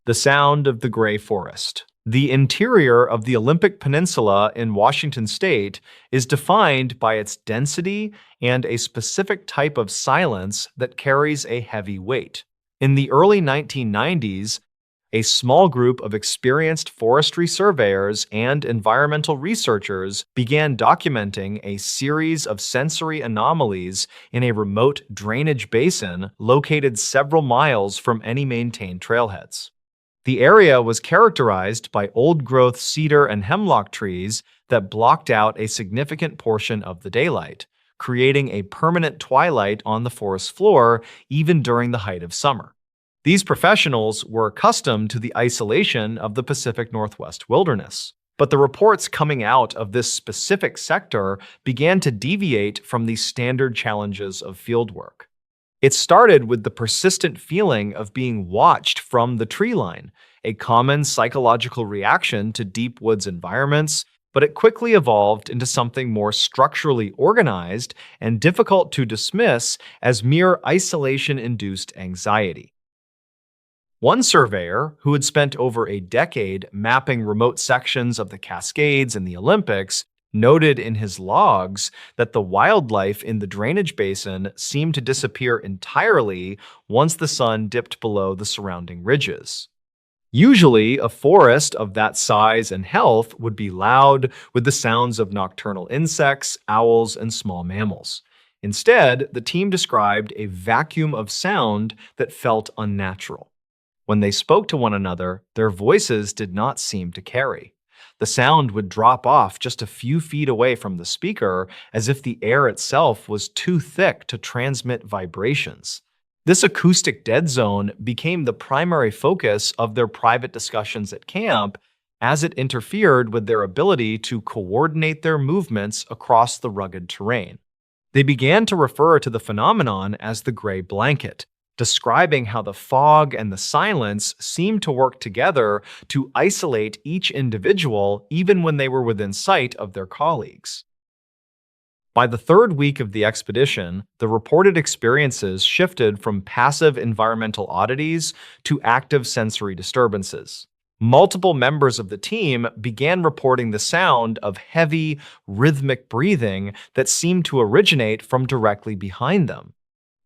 The sound of the gray forest. The interior of the Olympic Peninsula in Washington state is defined by its density and a specific type of silence that carries a heavy weight. In the early 1990s, a small group of experienced forestry surveyors and environmental researchers began documenting a series of sensory anomalies in a remote drainage basin located several miles from any maintained trailheads. The area was characterized by old-growth cedar and hemlock trees that blocked out a significant portion of the daylight, creating a permanent twilight on the forest floor even during the height of summer. These professionals were accustomed to the isolation of the Pacific Northwest wilderness, but the reports coming out of this specific sector began to deviate from the standard challenges of fieldwork. It started with the persistent feeling of being watched from the tree line, a common psychological reaction to deep woods environments, but it quickly evolved into something more structurally organized and difficult to dismiss as mere isolation-induced anxiety. One surveyor, who had spent over a decade mapping remote sections of the Cascades and the Olympics, noted in his logs that the wildlife in the drainage basin seemed to disappear entirely once the sun dipped below the surrounding ridges. Usually, a forest of that size and health would be loud with the sounds of nocturnal insects, owls, and small mammals. Instead, the team described a vacuum of sound that felt unnatural. When they spoke to one another, their voices did not seem to carry. The sound would drop off just a few feet away from the speaker, as if the air itself was too thick to transmit vibrations. This acoustic dead zone became the primary focus of their private discussions at camp, as it interfered with their ability to coordinate their movements across the rugged terrain. They began to refer to the phenomenon as the gray blanket, describing how the fog and the silence seemed to work together to isolate each individual even when they were within sight of their colleagues. By the third week of the expedition, the reported experiences shifted from passive environmental oddities to active sensory disturbances. Multiple members of the team began reporting the sound of heavy, rhythmic breathing that seemed to originate from directly behind them.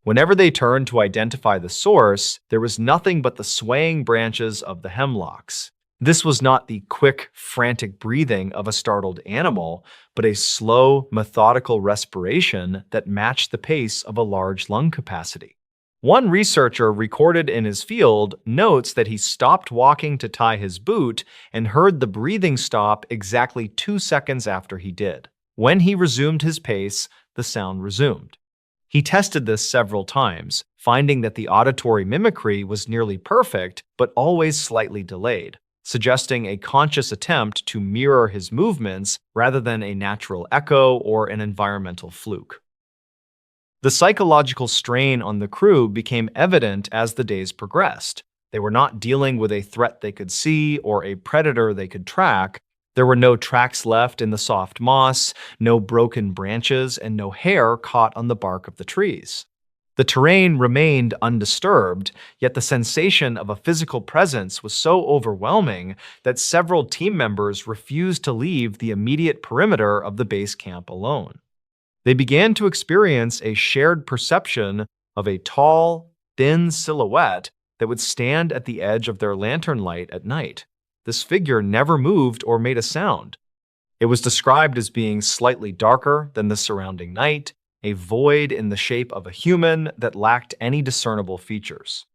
Whenever they turned to identify the source, there was nothing but the swaying branches of the hemlocks. This was not the quick, frantic breathing of a startled animal, but a slow, methodical respiration that matched the pace of a large lung capacity. One researcher recorded in his field notes that he stopped walking to tie his boot and heard the breathing stop exactly 2 seconds after he did. When he resumed his pace, the sound resumed. He tested this several times, finding that the auditory mimicry was nearly perfect, but always slightly delayed, suggesting a conscious attempt to mirror his movements rather than a natural echo or an environmental fluke. The psychological strain on the crew became evident as the days progressed. They were not dealing with a threat they could see or a predator they could track. There were no tracks left in the soft moss, no broken branches, and no hair caught on the bark of the trees. The terrain remained undisturbed, yet the sensation of a physical presence was so overwhelming that several team members refused to leave the immediate perimeter of the base camp alone. They began to experience a shared perception of a tall, thin silhouette that would stand at the edge of their lantern light at night. This figure never moved or made a sound. It was described as being slightly darker than the surrounding night, a void in the shape of a human that lacked any discernible features.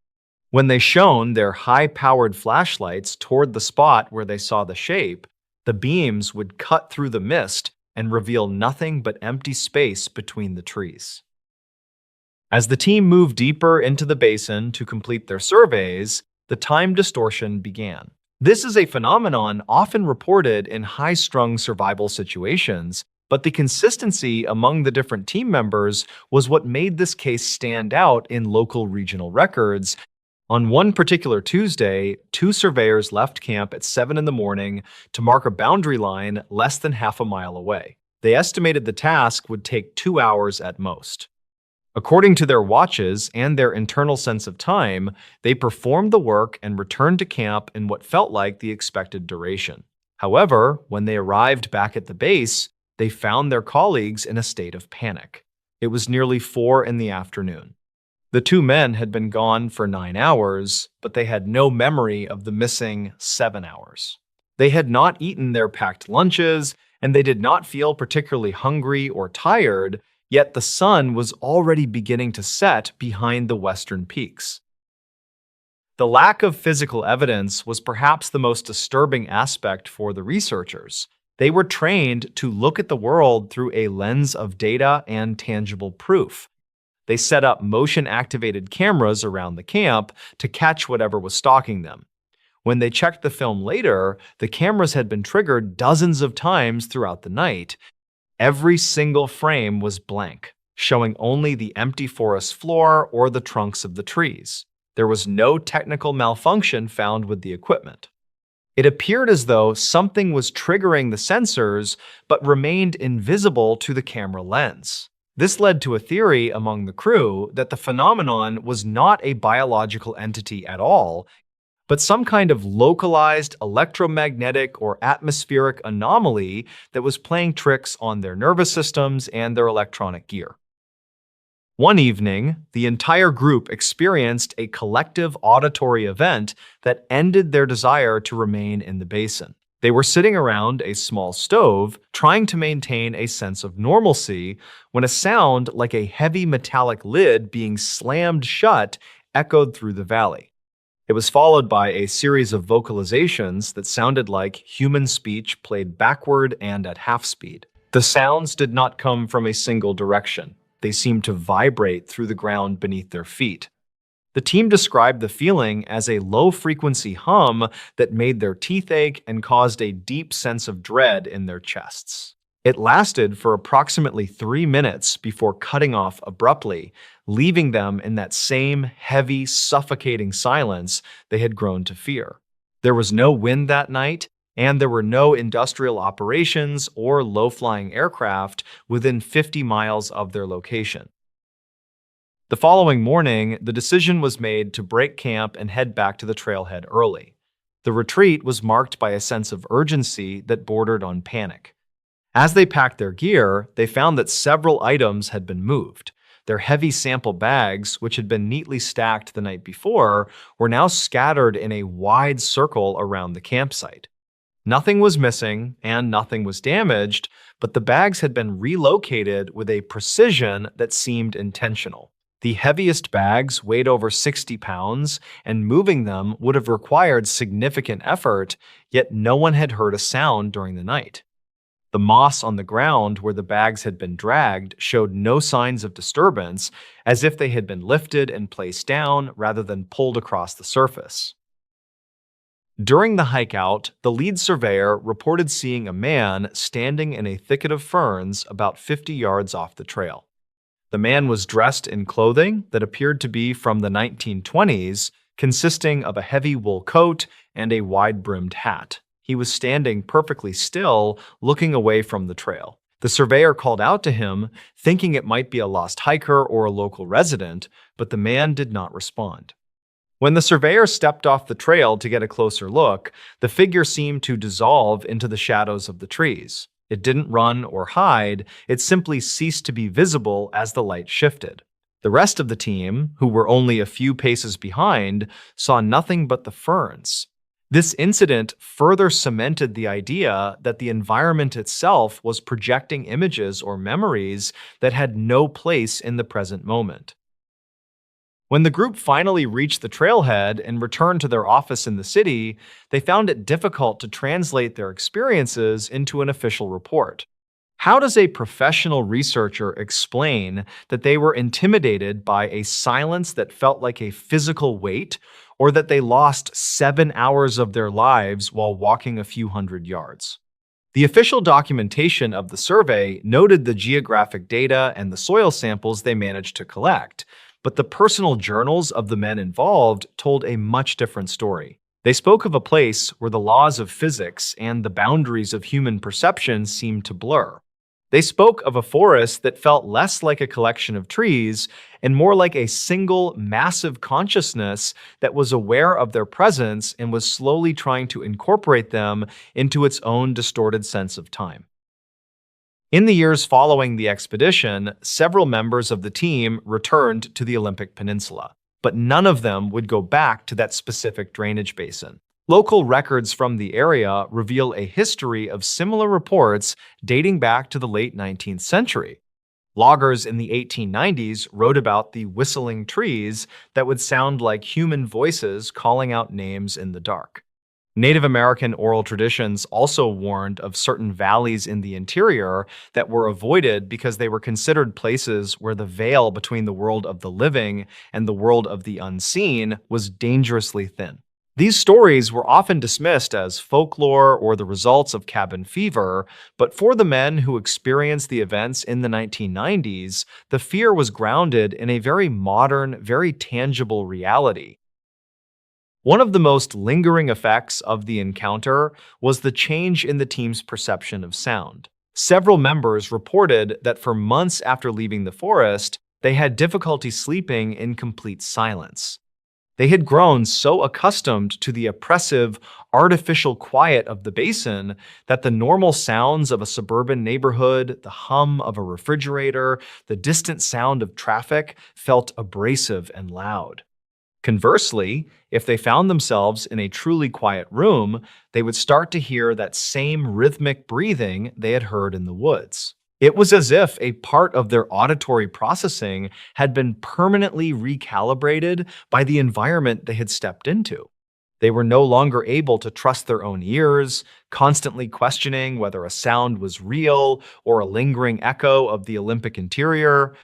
When they shone their high-powered flashlights toward the spot where they saw the shape, the beams would cut through the mist and reveal nothing but empty space between the trees. As the team moved deeper into the basin to complete their surveys, the time distortion began. This is a phenomenon often reported in high-strung survival situations, but the consistency among the different team members was what made this case stand out in local regional records. On one particular Tuesday, 2 surveyors left camp at 7 in the morning to mark a boundary line less than half a mile away. They estimated the task would take 2 hours at most. According to their watches and their internal sense of time, they performed the work and returned to camp in what felt like the expected duration. However, when they arrived back at the base, they found their colleagues in a state of panic. It was nearly 4 in the afternoon. The two men had been gone for 9 hours, but they had no memory of the missing 7 hours. They had not eaten their packed lunches, and they did not feel particularly hungry or tired, yet the sun was already beginning to set behind the western peaks. The lack of physical evidence was perhaps the most disturbing aspect for the researchers. They were trained to look at the world through a lens of data and tangible proof. They set up motion-activated cameras around the camp to catch whatever was stalking them. When they checked the film later, the cameras had been triggered dozens of times throughout the night. Every single frame was blank, showing only the empty forest floor or the trunks of the trees. There was no technical malfunction found with the equipment. It appeared as though something was triggering the sensors but remained invisible to the camera lens. This led to a theory among the crew that the phenomenon was not a biological entity at all, but some kind of localized electromagnetic or atmospheric anomaly that was playing tricks on their nervous systems and their electronic gear. One evening, the entire group experienced a collective auditory event that ended their desire to remain in the basin. They were sitting around a small stove, trying to maintain a sense of normalcy, when a sound like a heavy metallic lid being slammed shut echoed through the valley. It was followed by a series of vocalizations that sounded like human speech played backward and at half speed. The sounds did not come from a single direction. They seemed to vibrate through the ground beneath their feet. The team described the feeling as a low-frequency hum that made their teeth ache and caused a deep sense of dread in their chests. It lasted for approximately 3 minutes before cutting off abruptly, leaving them in that same heavy, suffocating silence they had grown to fear. There was no wind that night, and there were no industrial operations or low-flying aircraft within 50 miles of their location. The following morning, the decision was made to break camp and head back to the trailhead early. The retreat was marked by a sense of urgency that bordered on panic. As they packed their gear, they found that several items had been moved. Their heavy sample bags, which had been neatly stacked the night before, were now scattered in a wide circle around the campsite. Nothing was missing and nothing was damaged, but the bags had been relocated with a precision that seemed intentional. The heaviest bags weighed over 60 pounds, and moving them would have required significant effort, yet no one had heard a sound during the night. The moss on the ground where the bags had been dragged showed no signs of disturbance, as if they had been lifted and placed down rather than pulled across the surface. During the hike out, the lead surveyor reported seeing a man standing in a thicket of ferns about 50 yards off the trail. The man was dressed in clothing that appeared to be from the 1920s, consisting of a heavy wool coat and a wide-brimmed hat. He was standing perfectly still, looking away from the trail. The surveyor called out to him, thinking it might be a lost hiker or a local resident, but the man did not respond. When the surveyor stepped off the trail to get a closer look, the figure seemed to dissolve into the shadows of the trees. It didn't run or hide, it simply ceased to be visible as the light shifted. The rest of the team, who were only a few paces behind, saw nothing but the ferns. This incident further cemented the idea that the environment itself was projecting images or memories that had no place in the present moment. When the group finally reached the trailhead and returned to their office in the city, they found it difficult to translate their experiences into an official report. How does a professional researcher explain that they were intimidated by a silence that felt like a physical weight, or that they lost 7 hours of their lives while walking a few hundred yards? The official documentation of the survey noted the geographic data and the soil samples they managed to collect, but the personal journals of the men involved told a much different story. They spoke of a place where the laws of physics and the boundaries of human perception seemed to blur. They spoke of a forest that felt less like a collection of trees and more like a single, massive consciousness that was aware of their presence and was slowly trying to incorporate them into its own distorted sense of time. In the years following the expedition, several members of the team returned to the Olympic Peninsula, but none of them would go back to that specific drainage basin. Local records from the area reveal a history of similar reports dating back to the late 19th century. Loggers in the 1890s wrote about the whistling trees that would sound like human voices calling out names in the dark. Native American oral traditions also warned of certain valleys in the interior that were avoided because they were considered places where the veil between the world of the living and the world of the unseen was dangerously thin. These stories were often dismissed as folklore or the results of cabin fever, but for the men who experienced the events in the 1990s, the fear was grounded in a very modern, very tangible reality. One of the most lingering effects of the encounter was the change in the team's perception of sound. Several members reported that for months after leaving the forest, they had difficulty sleeping in complete silence. They had grown so accustomed to the oppressive, artificial quiet of the basin that the normal sounds of a suburban neighborhood, the hum of a refrigerator, the distant sound of traffic felt abrasive and loud. Conversely, if they found themselves in a truly quiet room, they would start to hear that same rhythmic breathing they had heard in the woods. It was as if a part of their auditory processing had been permanently recalibrated by the environment they had stepped into. They were no longer able to trust their own ears, constantly questioning whether a sound was real or a lingering echo of the Olympic interior.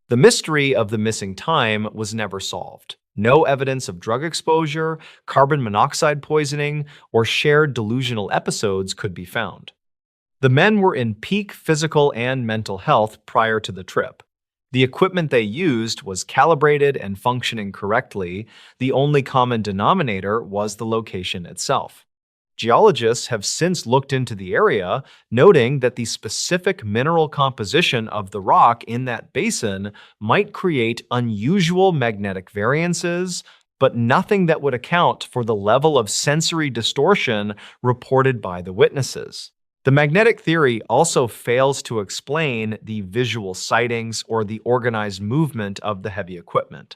The mystery of the missing time was never solved. No evidence of drug exposure, carbon monoxide poisoning, or shared delusional episodes could be found. The men were in peak physical and mental health prior to the trip. The equipment they used was calibrated and functioning correctly. The only common denominator was the location itself. Geologists have since looked into the area, noting that the specific mineral composition of the rock in that basin might create unusual magnetic variances, but nothing that would account for the level of sensory distortion reported by the witnesses. The magnetic theory also fails to explain the visual sightings or the organized movement of the heavy equipment.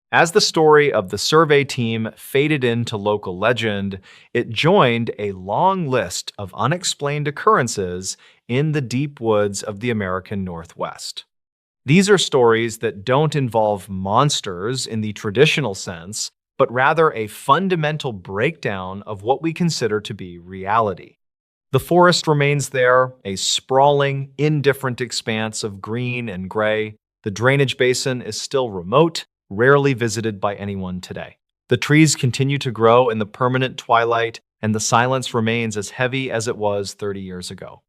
As the story of the survey team faded into local legend, it joined a long list of unexplained occurrences in the deep woods of the American Northwest. These are stories that don't involve monsters in the traditional sense, but rather a fundamental breakdown of what we consider to be reality. The forest remains there, a sprawling, indifferent expanse of green and gray. The drainage basin is still remote, rarely visited by anyone today. The trees continue to grow in the permanent twilight, and the silence remains as heavy as it was 30 years ago.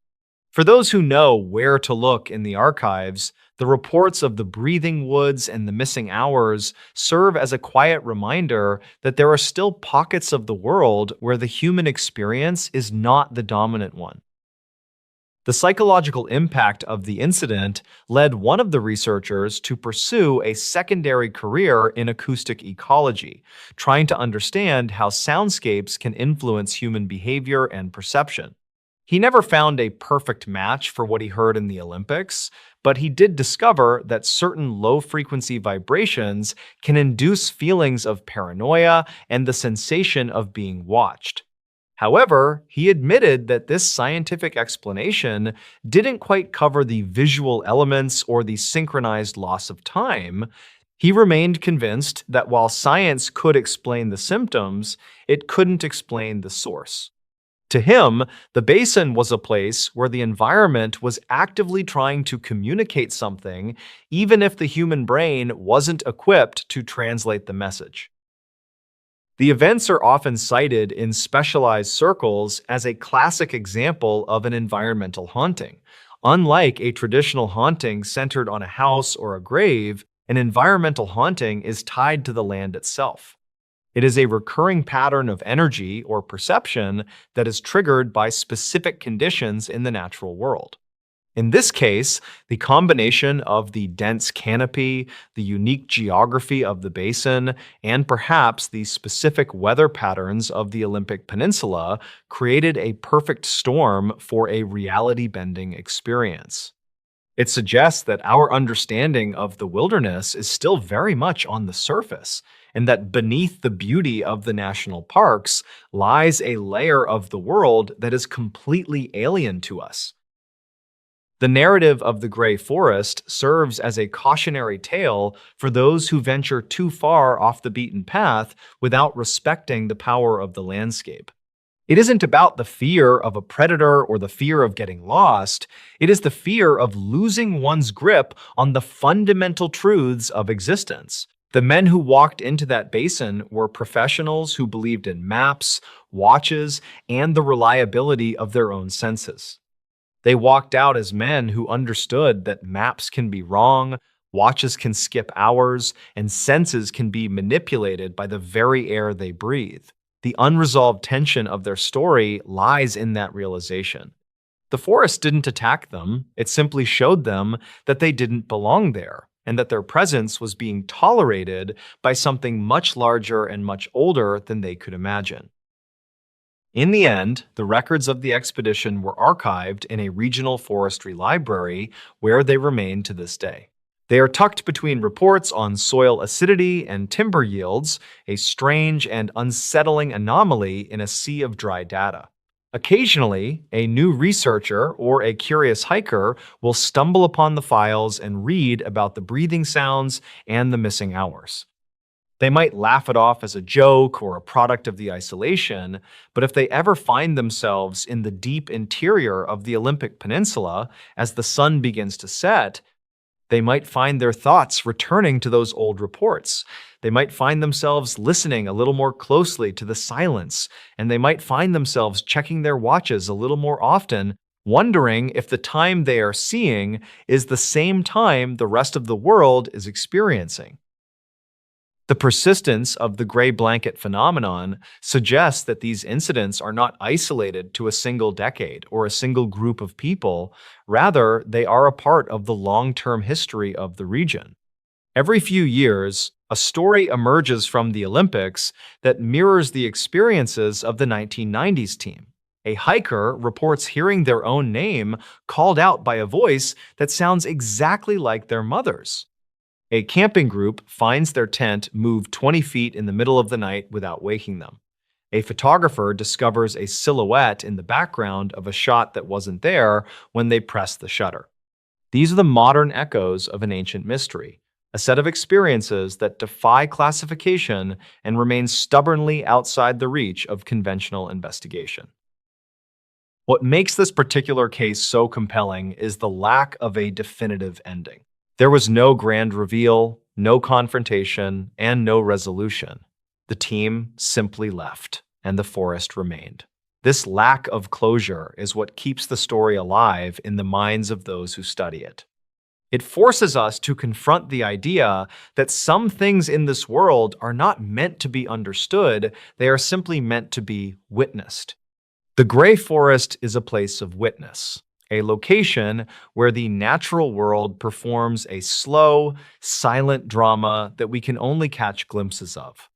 For those who know where to look in the archives, the reports of the breathing woods and the missing hours serve as a quiet reminder that there are still pockets of the world where the human experience is not the dominant one. The psychological impact of the incident led one of the researchers to pursue a secondary career in acoustic ecology, trying to understand how soundscapes can influence human behavior and perception. He never found a perfect match for what he heard in the Olympics, but he did discover that certain low-frequency vibrations can induce feelings of paranoia and the sensation of being watched. However, he admitted that this scientific explanation didn't quite cover the visual elements or the synchronized loss of time. He remained convinced that while science could explain the symptoms, it couldn't explain the source. To him, the basin was a place where the environment was actively trying to communicate something, even if the human brain wasn't equipped to translate the message. The events are often cited in specialized circles as a classic example of an environmental haunting. Unlike a traditional haunting centered on a house or a grave, an environmental haunting is tied to the land itself. It is a recurring pattern of energy or perception that is triggered by specific conditions in the natural world. In this case, the combination of the dense canopy, the unique geography of the basin, and perhaps the specific weather patterns of the Olympic Peninsula created a perfect storm for a reality-bending experience. It suggests that our understanding of the wilderness is still very much on the surface, and that beneath the beauty of the national parks lies a layer of the world that is completely alien to us. The narrative of the Gray Forest serves as a cautionary tale for those who venture too far off the beaten path without respecting the power of the landscape. It isn't about the fear of a predator or the fear of getting lost. It is the fear of losing one's grip on the fundamental truths of existence. The men who walked into that basin were professionals who believed in maps, watches, and the reliability of their own senses. They walked out as men who understood that maps can be wrong, watches can skip hours, and senses can be manipulated by the very air they breathe. The unresolved tension of their story lies in that realization. The forest didn't attack them, it simply showed them that they didn't belong there, and that their presence was being tolerated by something much larger and much older than they could imagine. In the end, the records of the expedition were archived in a regional forestry library where they remain to this day. They are tucked between reports on soil acidity and timber yields, a strange and unsettling anomaly in a sea of dry data. Occasionally, a new researcher or a curious hiker will stumble upon the files and read about the breathing sounds and the missing hours. They might laugh it off as a joke or a product of the isolation, but if they ever find themselves in the deep interior of the Olympic Peninsula as the sun begins to set, they might find their thoughts returning to those old reports. They might find themselves listening a little more closely to the silence, and they might find themselves checking their watches a little more often, wondering if the time they are seeing is the same time the rest of the world is experiencing. The persistence of the gray blanket phenomenon suggests that these incidents are not isolated to a single decade or a single group of people. Rather, they are a part of the long-term history of the region. Every few years, a story emerges from the Olympics that mirrors the experiences of the 1990s team. A hiker reports hearing their own name called out by a voice that sounds exactly like their mother's. A camping group finds their tent moved 20 feet in the middle of the night without waking them. A photographer discovers a silhouette in the background of a shot that wasn't there when they pressed the shutter. These are the modern echoes of an ancient mystery, a set of experiences that defy classification and remain stubbornly outside the reach of conventional investigation. What makes this particular case so compelling is the lack of a definitive ending. There was no grand reveal, no confrontation, and no resolution. The team simply left, and the forest remained. This lack of closure is what keeps the story alive in the minds of those who study it. It forces us to confront the idea that some things in this world are not meant to be understood, they are simply meant to be witnessed. The Gray Forest is a place of witness, a location where the natural world performs a slow, silent drama that we can only catch glimpses of.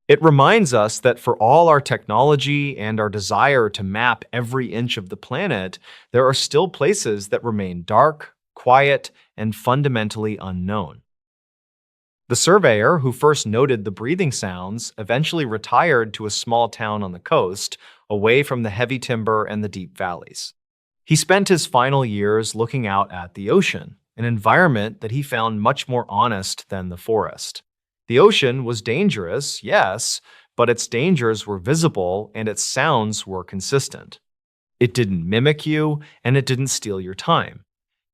It reminds us that for all our technology and our desire to map every inch of the planet, there are still places that remain dark, quiet, and fundamentally unknown. The surveyor who first noted the breathing sounds eventually retired to a small town on the coast, away from the heavy timber and the deep valleys. He spent his final years looking out at the ocean, an environment that he found much more honest than the forest. The ocean was dangerous, yes, but its dangers were visible and its sounds were consistent. It didn't mimic you, and it didn't steal your time.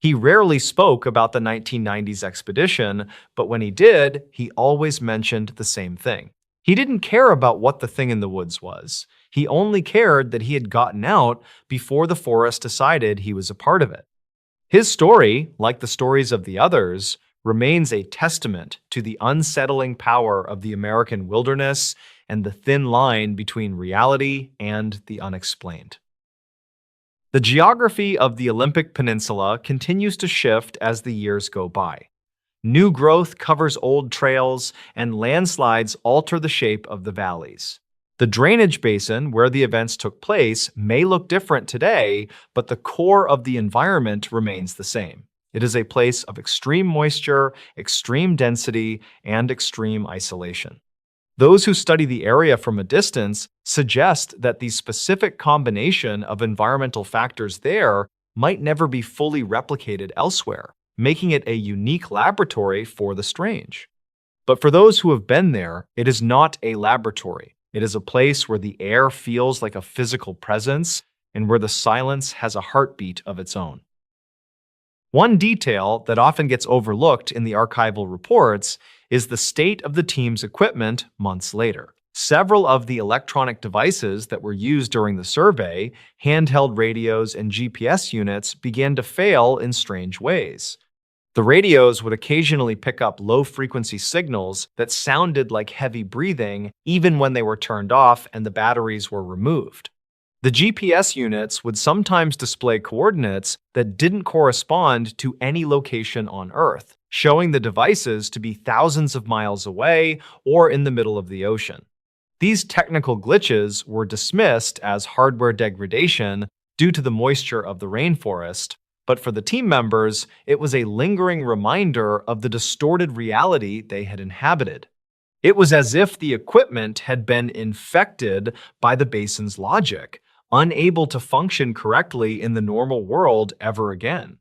He rarely spoke about the 1990s expedition, but when he did, he always mentioned the same thing. He didn't care about what the thing in the woods was. He only cared that he had gotten out before the forest decided he was a part of it. His story, like the stories of the others, remains a testament to the unsettling power of the American wilderness and the thin line between reality and the unexplained. The geography of the Olympic Peninsula continues to shift as the years go by. New growth covers old trails, and landslides alter the shape of the valleys. The drainage basin where the events took place may look different today, but the core of the environment remains the same. It is a place of extreme moisture, extreme density, and extreme isolation. Those who study the area from a distance suggest that the specific combination of environmental factors there might never be fully replicated elsewhere, making it a unique laboratory for the strange. But for those who have been there, it is not a laboratory. It is a place where the air feels like a physical presence and where the silence has a heartbeat of its own. One detail that often gets overlooked in the archival reports is the state of the team's equipment months later. Several of the electronic devices that were used during the survey, handheld radios and GPS units, began to fail in strange ways. The radios would occasionally pick up low-frequency signals that sounded like heavy breathing even when they were turned off and the batteries were removed. The GPS units would sometimes display coordinates that didn't correspond to any location on Earth, showing the devices to be thousands of miles away or in the middle of the ocean. These technical glitches were dismissed as hardware degradation due to the moisture of the rainforest, but for the team members, it was a lingering reminder of the distorted reality they had inhabited. It was as if the equipment had been infected by the basin's logic, unable to function correctly in the normal world ever again.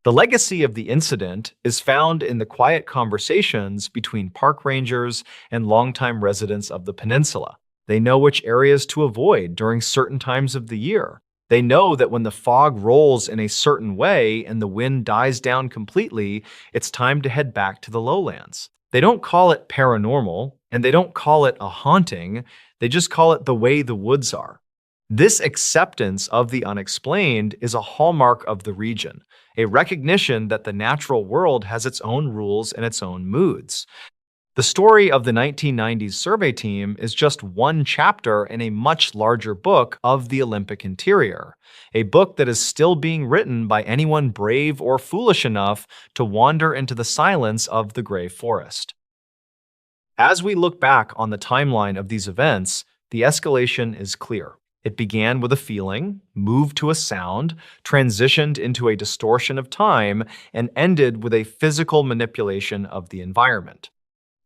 The legacy of the incident is found in the quiet conversations between park rangers and longtime residents of the peninsula. They know which areas to avoid during certain times of the year. They know that when the fog rolls in a certain way and the wind dies down completely, it's time to head back to the lowlands. They don't call it paranormal, and they don't call it a haunting. They just call it the way the woods are. This acceptance of the unexplained is a hallmark of the region, a recognition that the natural world has its own rules and its own moods. The story of the 1990s survey team is just one chapter in a much larger book of the Olympic interior, a book that is still being written by anyone brave or foolish enough to wander into the silence of the gray forest. As we look back on the timeline of these events, the escalation is clear. It began with a feeling, moved to a sound, transitioned into a distortion of time, and ended with a physical manipulation of the environment.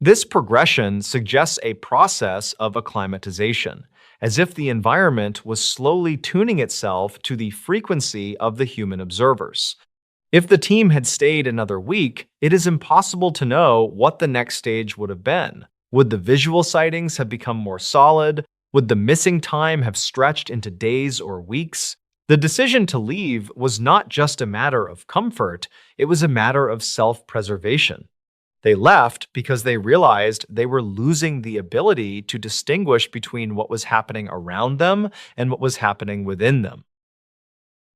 This progression suggests a process of acclimatization, as if the environment was slowly tuning itself to the frequency of the human observers. If the team had stayed another week, it is impossible to know what the next stage would have been. Would the visual sightings have become more solid? Would the missing time have stretched into days or weeks? The decision to leave was not just a matter of comfort, it was a matter of self-preservation. They left because they realized they were losing the ability to distinguish between what was happening around them and what was happening within them.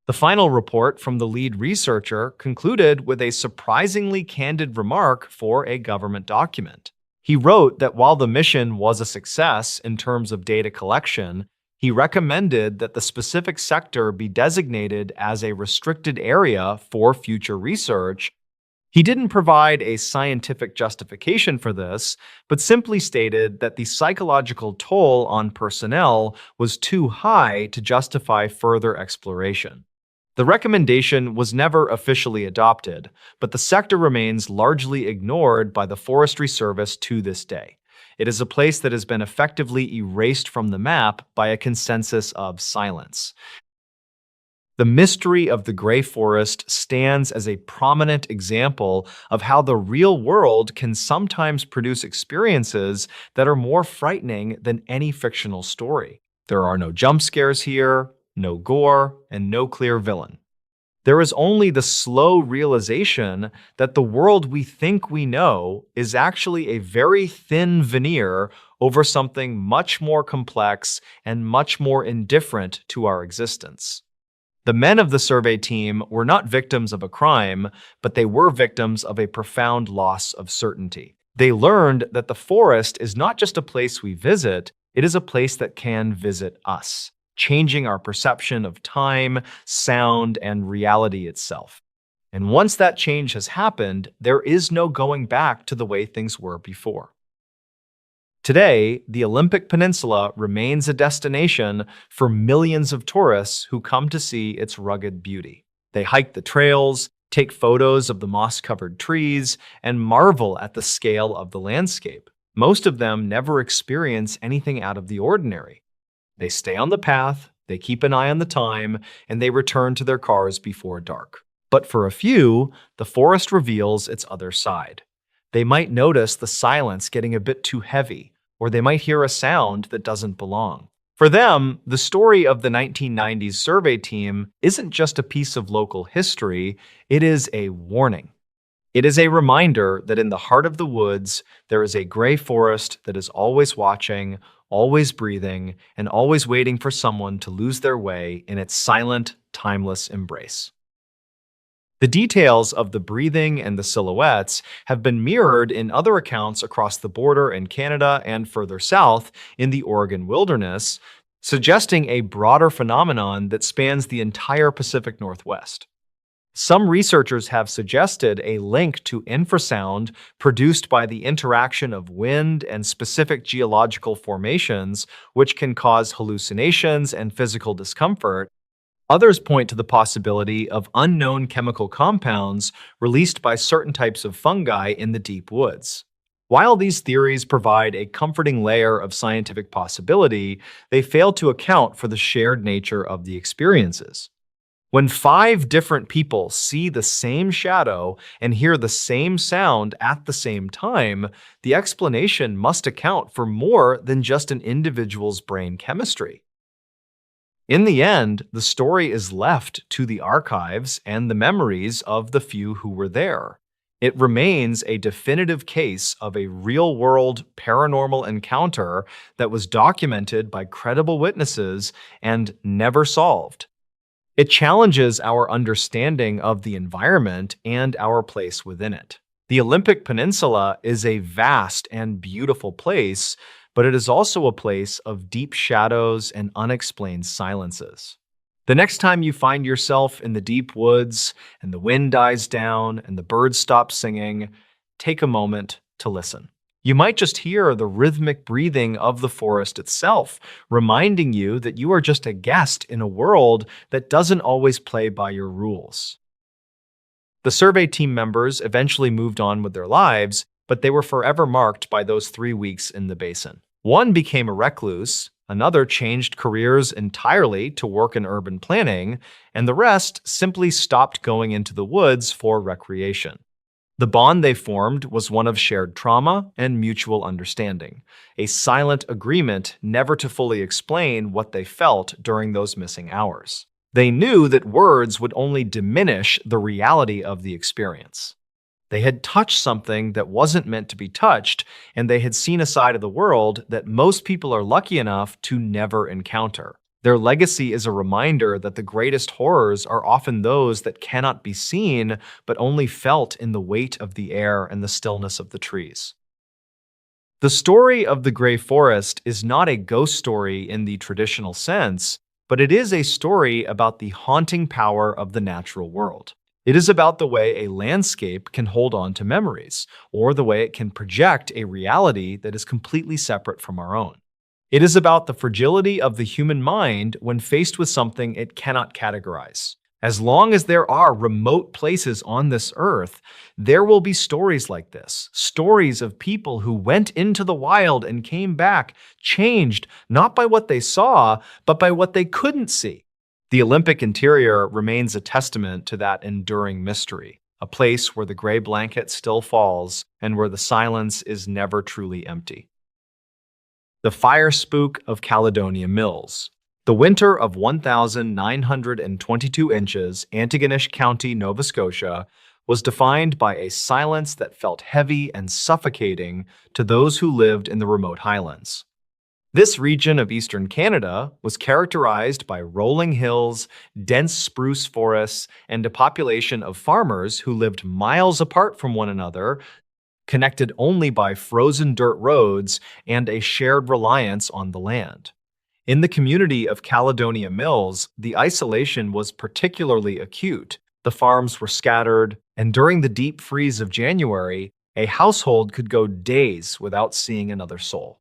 The final report from the lead researcher concluded with a surprisingly candid remark for a government document. He wrote that while the mission was a success in terms of data collection, he recommended that the specific sector be designated as a restricted area for future research. He didn't provide a scientific justification for this, but simply stated that the psychological toll on personnel was too high to justify further exploration. The recommendation was never officially adopted, but the sector remains largely ignored by the Forestry Service to this day. It is a place that has been effectively erased from the map by a consensus of silence. The mystery of the gray forest stands as a prominent example of how the real world can sometimes produce experiences that are more frightening than any fictional story. There are no jump scares here, no gore, and no clear villain. There is only the slow realization that the world we think we know is actually a very thin veneer over something much more complex and much more indifferent to our existence. The men of the survey team were not victims of a crime, but they were victims of a profound loss of certainty. They learned that the forest is not just a place we visit, it is a place that can visit us, changing our perception of time, sound, and reality itself. And once that change has happened, there is no going back to the way things were before. Today, the Olympic Peninsula remains a destination for millions of tourists who come to see its rugged beauty. They hike the trails, take photos of the moss-covered trees, and marvel at the scale of the landscape. Most of them never experience anything out of the ordinary. They stay on the path, they keep an eye on the time, and they return to their cars before dark. But for a few, the forest reveals its other side. They might notice the silence getting a bit too heavy, or they might hear a sound that doesn't belong. For them, the story of the 1990s survey team isn't just a piece of local history, it is a warning. It is a reminder that in the heart of the woods, there is a gray forest that is always watching, always breathing, and always waiting for someone to lose their way in its silent, timeless embrace. The details of the breathing and the silhouettes have been mirrored in other accounts across the border in Canada and further south in the Oregon wilderness, suggesting a broader phenomenon that spans the entire Pacific Northwest. Some researchers have suggested a link to infrasound produced by the interaction of wind and specific geological formations, which can cause hallucinations and physical discomfort. Others point to the possibility of unknown chemical compounds released by certain types of fungi in the deep woods. While these theories provide a comforting layer of scientific possibility, they fail to account for the shared nature of the experiences. When 5 different people see the same shadow and hear the same sound at the same time, the explanation must account for more than just an individual's brain chemistry. In the end, the story is left to the archives and the memories of the few who were there. It remains a definitive case of a real-world paranormal encounter that was documented by credible witnesses and never solved. It challenges our understanding of the environment and our place within it. The Olympic Peninsula is a vast and beautiful place, but it is also a place of deep shadows and unexplained silences. The next time you find yourself in the deep woods and the wind dies down and the birds stop singing, take a moment to listen. You might just hear the rhythmic breathing of the forest itself, reminding you that you are just a guest in a world that doesn't always play by your rules. The survey team members eventually moved on with their lives, but they were forever marked by those 3 weeks in the basin. One became a recluse, another changed careers entirely to work in urban planning, and the rest simply stopped going into the woods for recreation. The bond they formed was one of shared trauma and mutual understanding, a silent agreement never to fully explain what they felt during those missing hours. They knew that words would only diminish the reality of the experience. They had touched something that wasn't meant to be touched, and they had seen a side of the world that most people are lucky enough to never encounter. Their legacy is a reminder that the greatest horrors are often those that cannot be seen, but only felt in the weight of the air and the stillness of the trees. The story of the Gray Forest is not a ghost story in the traditional sense, but it is a story about the haunting power of the natural world. It is about the way a landscape can hold on to memories, or the way it can project a reality that is completely separate from our own. It is about the fragility of the human mind when faced with something it cannot categorize. As long as there are remote places on this earth, there will be stories like this. Stories of people who went into the wild and came back, changed not by what they saw, but by what they couldn't see. The Olympic interior remains a testament to that enduring mystery, a place where the gray blanket still falls and where the silence is never truly empty. The Fire Spook of Caledonia Mills. The winter of 1,922 inches, Antigonish County, Nova Scotia, was defined by a silence that felt heavy and suffocating to those who lived in the remote highlands. This region of eastern Canada was characterized by rolling hills, dense spruce forests, and a population of farmers who lived miles apart from one another, connected only by frozen dirt roads and a shared reliance on the land. In the community of Caledonia Mills, the isolation was particularly acute. The farms were scattered, and during the deep freeze of January, a household could go days without seeing another soul.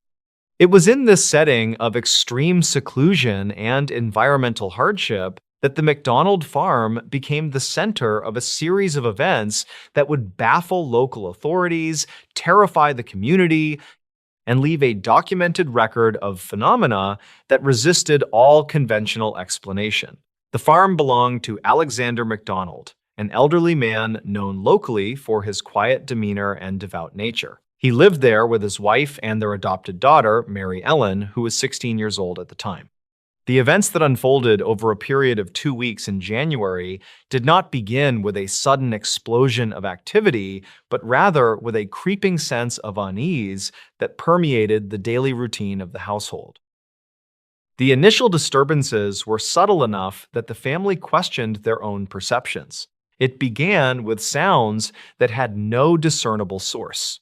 It was in this setting of extreme seclusion and environmental hardship that the McDonald farm became the center of a series of events that would baffle local authorities, terrify the community, and leave a documented record of phenomena that resisted all conventional explanation. The farm belonged to Alexander McDonald, an elderly man known locally for his quiet demeanor and devout nature. He lived there with his wife and their adopted daughter, Mary Ellen, who was 16 years old at the time. The events that unfolded over a period of 2 weeks in January did not begin with a sudden explosion of activity, but rather with a creeping sense of unease that permeated the daily routine of the household. The initial disturbances were subtle enough that the family questioned their own perceptions. It began with sounds that had no discernible source.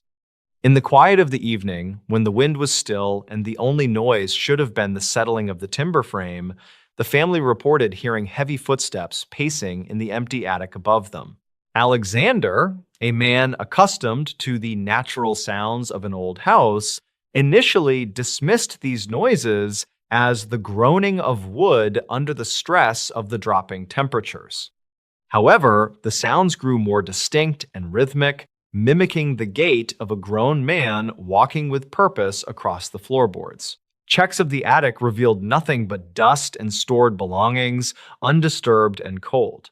In the quiet of the evening, when the wind was still and the only noise should have been the settling of the timber frame, the family reported hearing heavy footsteps pacing in the empty attic above them. Alexander, a man accustomed to the natural sounds of an old house, initially dismissed these noises as the groaning of wood under the stress of the dropping temperatures. However, the sounds grew more distinct and rhythmic, mimicking the gait of a grown man walking with purpose across the floorboards. Checks of the attic revealed nothing but dust and stored belongings, undisturbed and cold.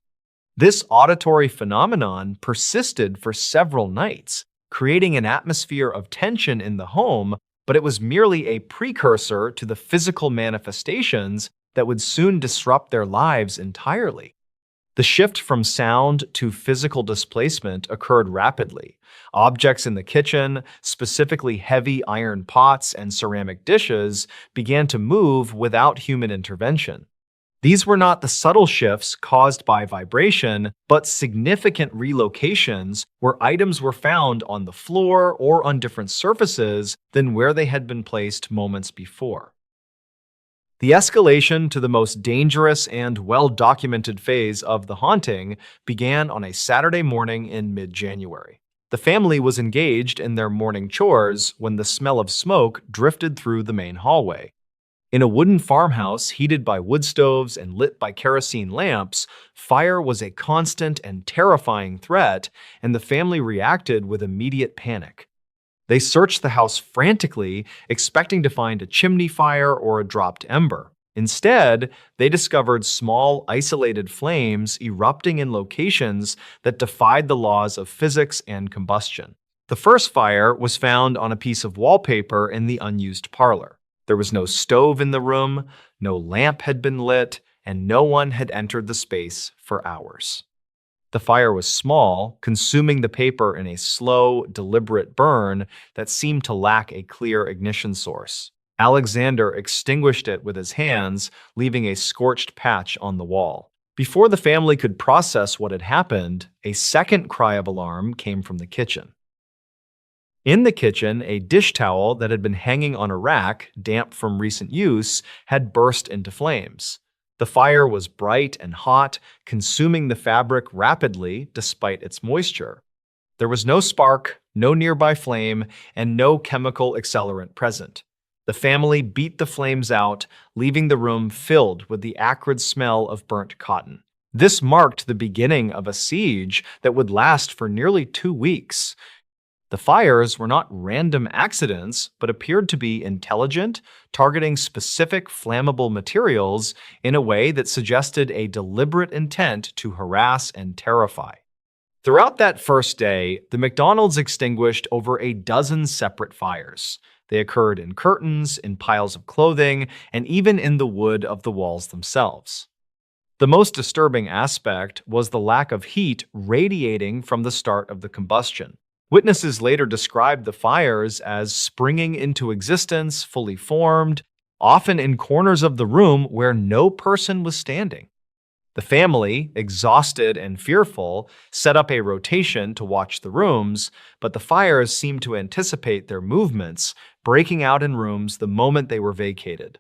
This auditory phenomenon persisted for several nights, creating an atmosphere of tension in the home, but it was merely a precursor to the physical manifestations that would soon disrupt their lives entirely. The shift from sound to physical displacement occurred rapidly. Objects in the kitchen, specifically heavy iron pots and ceramic dishes, began to move without human intervention. These were not the subtle shifts caused by vibration, but significant relocations where items were found on the floor or on different surfaces than where they had been placed moments before. The escalation to the most dangerous and well-documented phase of the haunting began on a Saturday morning in mid-January. The family was engaged in their morning chores when the smell of smoke drifted through the main hallway. In a wooden farmhouse heated by wood stoves and lit by kerosene lamps, fire was a constant and terrifying threat, and the family reacted with immediate panic. They searched the house frantically, expecting to find a chimney fire or a dropped ember. Instead, they discovered small, isolated flames erupting in locations that defied the laws of physics and combustion. The first fire was found on a piece of wallpaper in the unused parlor. There was no stove in the room, no lamp had been lit, and no one had entered the space for hours. The fire was small, consuming the paper in a slow, deliberate burn that seemed to lack a clear ignition source. Alexander extinguished it with his hands, leaving a scorched patch on the wall. Before the family could process what had happened, a second cry of alarm came from the kitchen. In the kitchen, a dish towel that had been hanging on a rack, damp from recent use, had burst into flames. The fire was bright and hot, consuming the fabric rapidly despite its moisture. There was no spark, no nearby flame, and no chemical accelerant present. The family beat the flames out, leaving the room filled with the acrid smell of burnt cotton. This marked the beginning of a siege that would last for nearly 2 weeks. The fires were not random accidents, but appeared to be intelligent, targeting specific flammable materials in a way that suggested a deliberate intent to harass and terrify. Throughout that first day, the McDonalds extinguished over a dozen separate fires. They occurred in curtains, in piles of clothing, and even in the wood of the walls themselves. The most disturbing aspect was the lack of heat radiating from the start of the combustion. Witnesses later described the fires as springing into existence, fully formed, often in corners of the room where no person was standing. The family, exhausted and fearful, set up a rotation to watch the rooms, but the fires seemed to anticipate their movements, breaking out in rooms the moment they were vacated.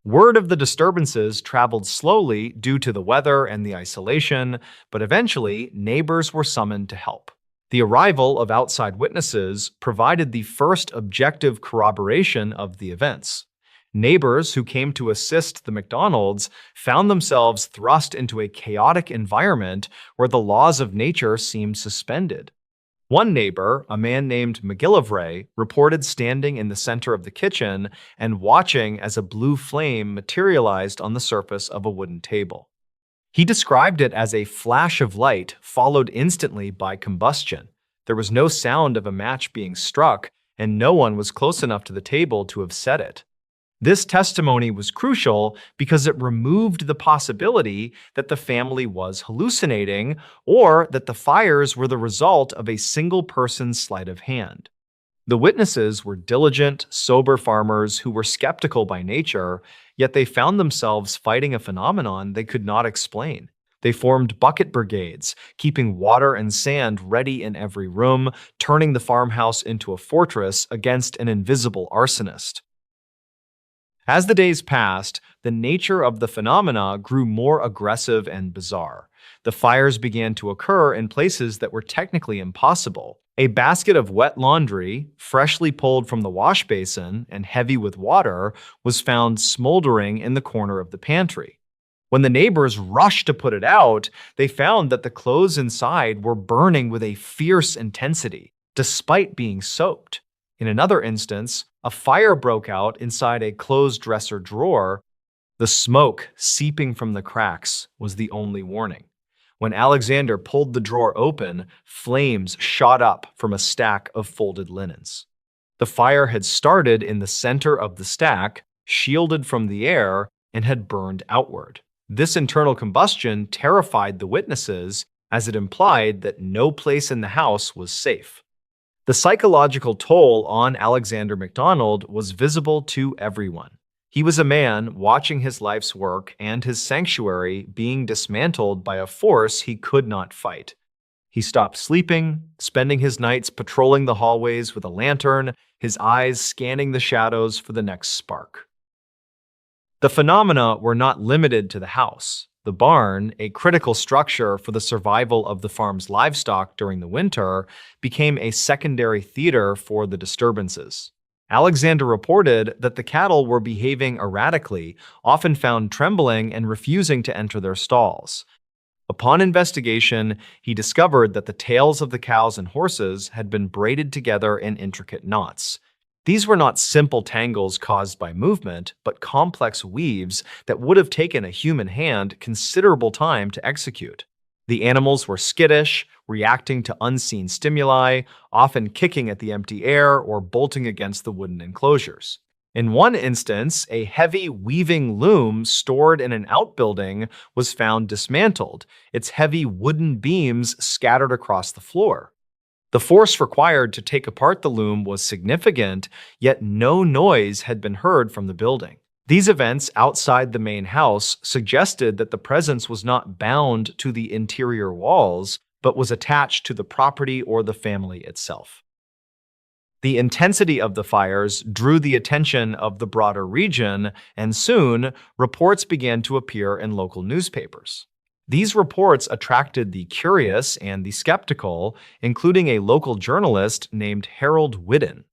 Word of the disturbances traveled slowly due to the weather and the isolation, but eventually neighbors were summoned to help. The arrival of outside witnesses provided the first objective corroboration of the events. Neighbors who came to assist the McDonalds found themselves thrust into a chaotic environment where the laws of nature seemed suspended. One neighbor, a man named McGillivray, reported standing in the center of the kitchen and watching as a blue flame materialized on the surface of a wooden table. He described it as a flash of light followed instantly by combustion. There was no sound of a match being struck, and no one was close enough to the table to have set it. This testimony was crucial because it removed the possibility that the family was hallucinating or that the fires were the result of a single person's sleight of hand. The witnesses were diligent, sober farmers who were skeptical by nature, yet they found themselves fighting a phenomenon they could not explain. They formed bucket brigades, keeping water and sand ready in every room, turning the farmhouse into a fortress against an invisible arsonist. As the days passed, the nature of the phenomena grew more aggressive and bizarre. The fires began to occur in places that were technically impossible. A basket of wet laundry, freshly pulled from the wash basin and heavy with water, was found smoldering in the corner of the pantry. When the neighbors rushed to put it out, they found that the clothes inside were burning with a fierce intensity, despite being soaked. In another instance, a fire broke out inside a closed dresser drawer. The smoke seeping from the cracks was the only warning. When Alexander pulled the drawer open, flames shot up from a stack of folded linens. The fire had started in the center of the stack, shielded from the air, and had burned outward. This internal combustion terrified the witnesses, as it implied that no place in the house was safe. The psychological toll on Alexander MacDonald was visible to everyone. He was a man watching his life's work and his sanctuary being dismantled by a force he could not fight. He stopped sleeping, spending his nights patrolling the hallways with a lantern, his eyes scanning the shadows for the next spark. The phenomena were not limited to the house. The barn, a critical structure for the survival of the farm's livestock during the winter, became a secondary theater for the disturbances. Alexander reported that the cattle were behaving erratically, often found trembling and refusing to enter their stalls. Upon investigation, he discovered that the tails of the cows and horses had been braided together in intricate knots. These were not simple tangles caused by movement, but complex weaves that would have taken a human hand considerable time to execute. The animals were skittish, reacting to unseen stimuli, often kicking at the empty air or bolting against the wooden enclosures. In one instance, a heavy weaving loom stored in an outbuilding was found dismantled, its heavy wooden beams scattered across the floor. The force required to take apart the loom was significant, yet no noise had been heard from the building. These events outside the main house suggested that the presence was not bound to the interior walls, but was attached to the property or the family itself. The intensity of the fires drew the attention of the broader region, and soon, reports began to appear in local newspapers. These reports attracted the curious and the skeptical, including a local journalist named Harold Whidden.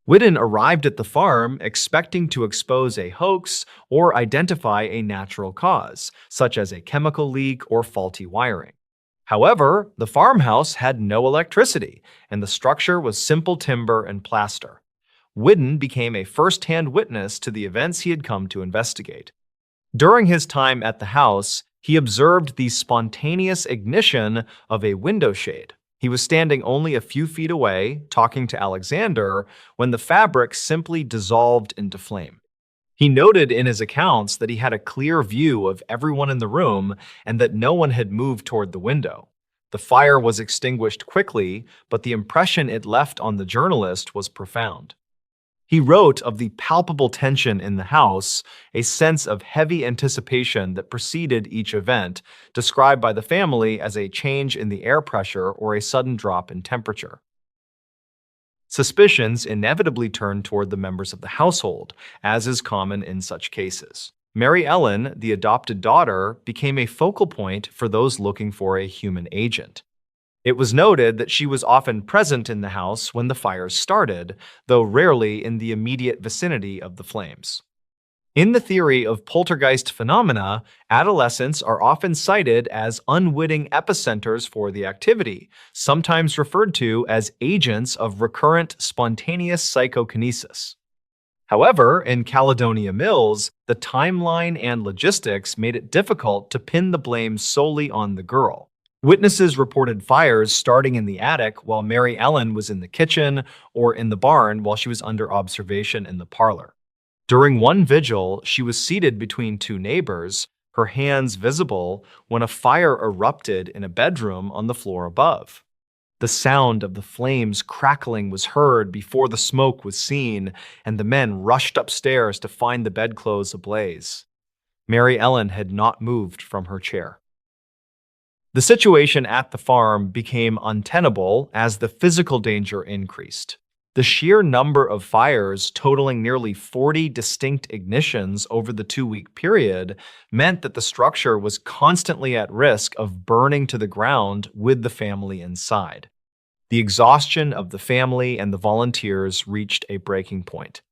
Whidden arrived at the farm expecting to expose a hoax or identify a natural cause, such as a chemical leak or faulty wiring. However, the farmhouse had no electricity, and the structure was simple timber and plaster. Whidden became a first-hand witness to the events he had come to investigate. During his time at the house, he observed the spontaneous ignition of a window shade. He was standing only a few feet away, talking to Alexander, when the fabric simply dissolved into flame. He noted in his accounts that he had a clear view of everyone in the room and that no one had moved toward the window. The fire was extinguished quickly, but the impression it left on the journalist was profound. He wrote of the palpable tension in the house, a sense of heavy anticipation that preceded each event, described by the family as a change in the air pressure or a sudden drop in temperature. Suspicions inevitably turned toward the members of the household, as is common in such cases. Mary Ellen, the adopted daughter, became a focal point for those looking for a human agent. It was noted that she was often present in the house when the fires started, though rarely in the immediate vicinity of the flames. In the theory of poltergeist phenomena, adolescents are often cited as unwitting epicenters for the activity, sometimes referred to as agents of recurrent spontaneous psychokinesis. However, in Caledonia Mills, the timeline and logistics made it difficult to pin the blame solely on the girl. Witnesses reported fires starting in the attic while Mary Ellen was in the kitchen or in the barn while she was under observation in the parlor. During one vigil, she was seated between two neighbors, her hands visible, when a fire erupted in a bedroom on the floor above. The sound of the flames crackling was heard before the smoke was seen, and the men rushed upstairs to find the bedclothes ablaze. Mary Ellen had not moved from her chair. The situation at the farm became untenable as the physical danger increased. The sheer number of fires, totaling nearly 40 distinct ignitions over the 2-week period, meant that the structure was constantly at risk of burning to the ground with the family inside. The exhaustion of the family and the volunteers reached a breaking point.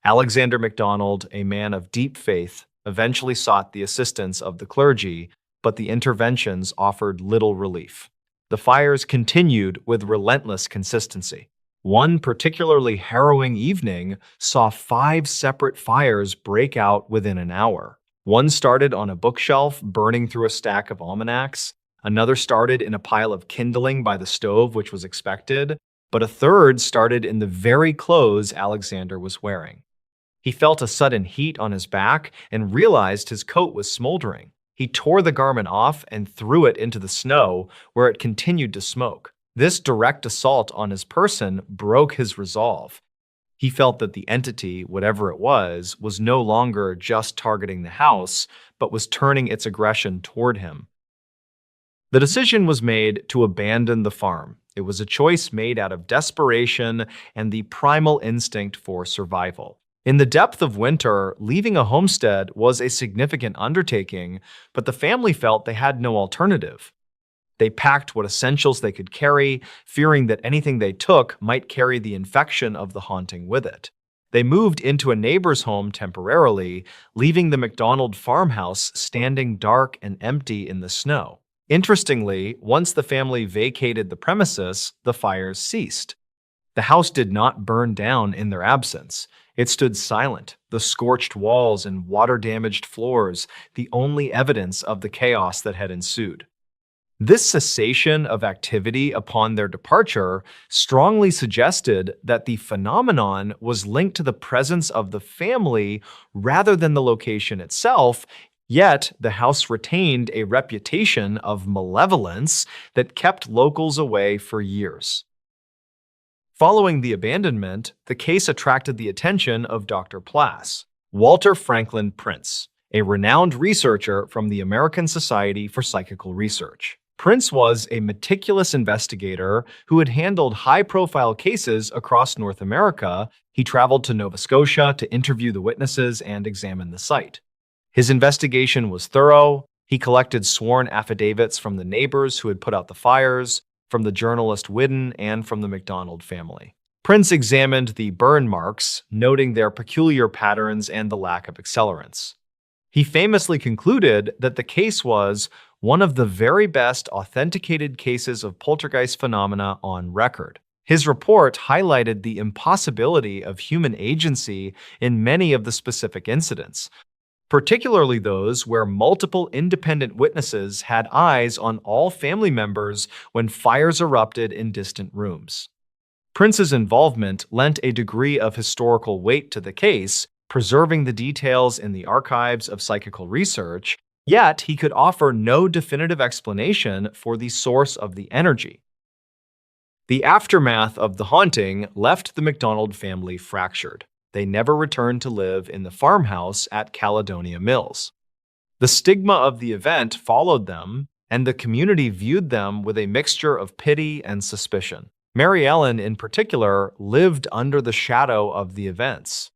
Alexander MacDonald, a man of deep faith, eventually sought the assistance of the clergy, but the interventions offered little relief. The fires continued with relentless consistency. One particularly harrowing evening saw 5 separate fires break out within an hour. One started on a bookshelf, burning through a stack of almanacs. Another started in a pile of kindling by the stove, which was expected. But a third started in the very clothes Alexander was wearing. He felt a sudden heat on his back and realized his coat was smoldering. He tore the garment off and threw it into the snow, where it continued to smoke. This direct assault on his person broke his resolve. He felt that the entity, whatever it was no longer just targeting the house, but was turning its aggression toward him. The decision was made to abandon the farm. It was a choice made out of desperation and the primal instinct for survival. In the depth of winter, leaving a homestead was a significant undertaking, but the family felt they had no alternative. They packed what essentials they could carry, fearing that anything they took might carry the infection of the haunting with it. They moved into a neighbor's home temporarily, leaving the MacDonald farmhouse standing dark and empty in the snow. Interestingly, once the family vacated the premises, the fires ceased. The house did not burn down in their absence. It stood silent, the scorched walls and water-damaged floors, the only evidence of the chaos that had ensued. This cessation of activity upon their departure strongly suggested that the phenomenon was linked to the presence of the family rather than the location itself, yet the house retained a reputation of malevolence that kept locals away for years. Following the abandonment, the case attracted the attention of Dr. Plass, Walter Franklin Prince, a renowned researcher from the American Society for Psychical Research. Prince was a meticulous investigator who had handled high-profile cases across North America. He traveled to Nova Scotia to interview the witnesses and examine the site. His investigation was thorough. He collected sworn affidavits from the neighbors who had put out the fires, from the journalist Whidden, and from the MacDonald family. Prince examined the burn marks, noting their peculiar patterns and the lack of accelerants. He famously concluded that the case was one of the very best authenticated cases of poltergeist phenomena on record. His report highlighted the impossibility of human agency in many of the specific incidents, particularly those where multiple independent witnesses had eyes on all family members when fires erupted in distant rooms. Prince's involvement lent a degree of historical weight to the case, preserving the details in the archives of psychical research, yet he could offer no definitive explanation for the source of the energy. The aftermath of the haunting left the MacDonald family fractured. They never returned to live in the farmhouse at Caledonia Mills. The stigma of the event followed them, and the community viewed them with a mixture of pity and suspicion. Mary Ellen, in particular, lived under the shadow of the events.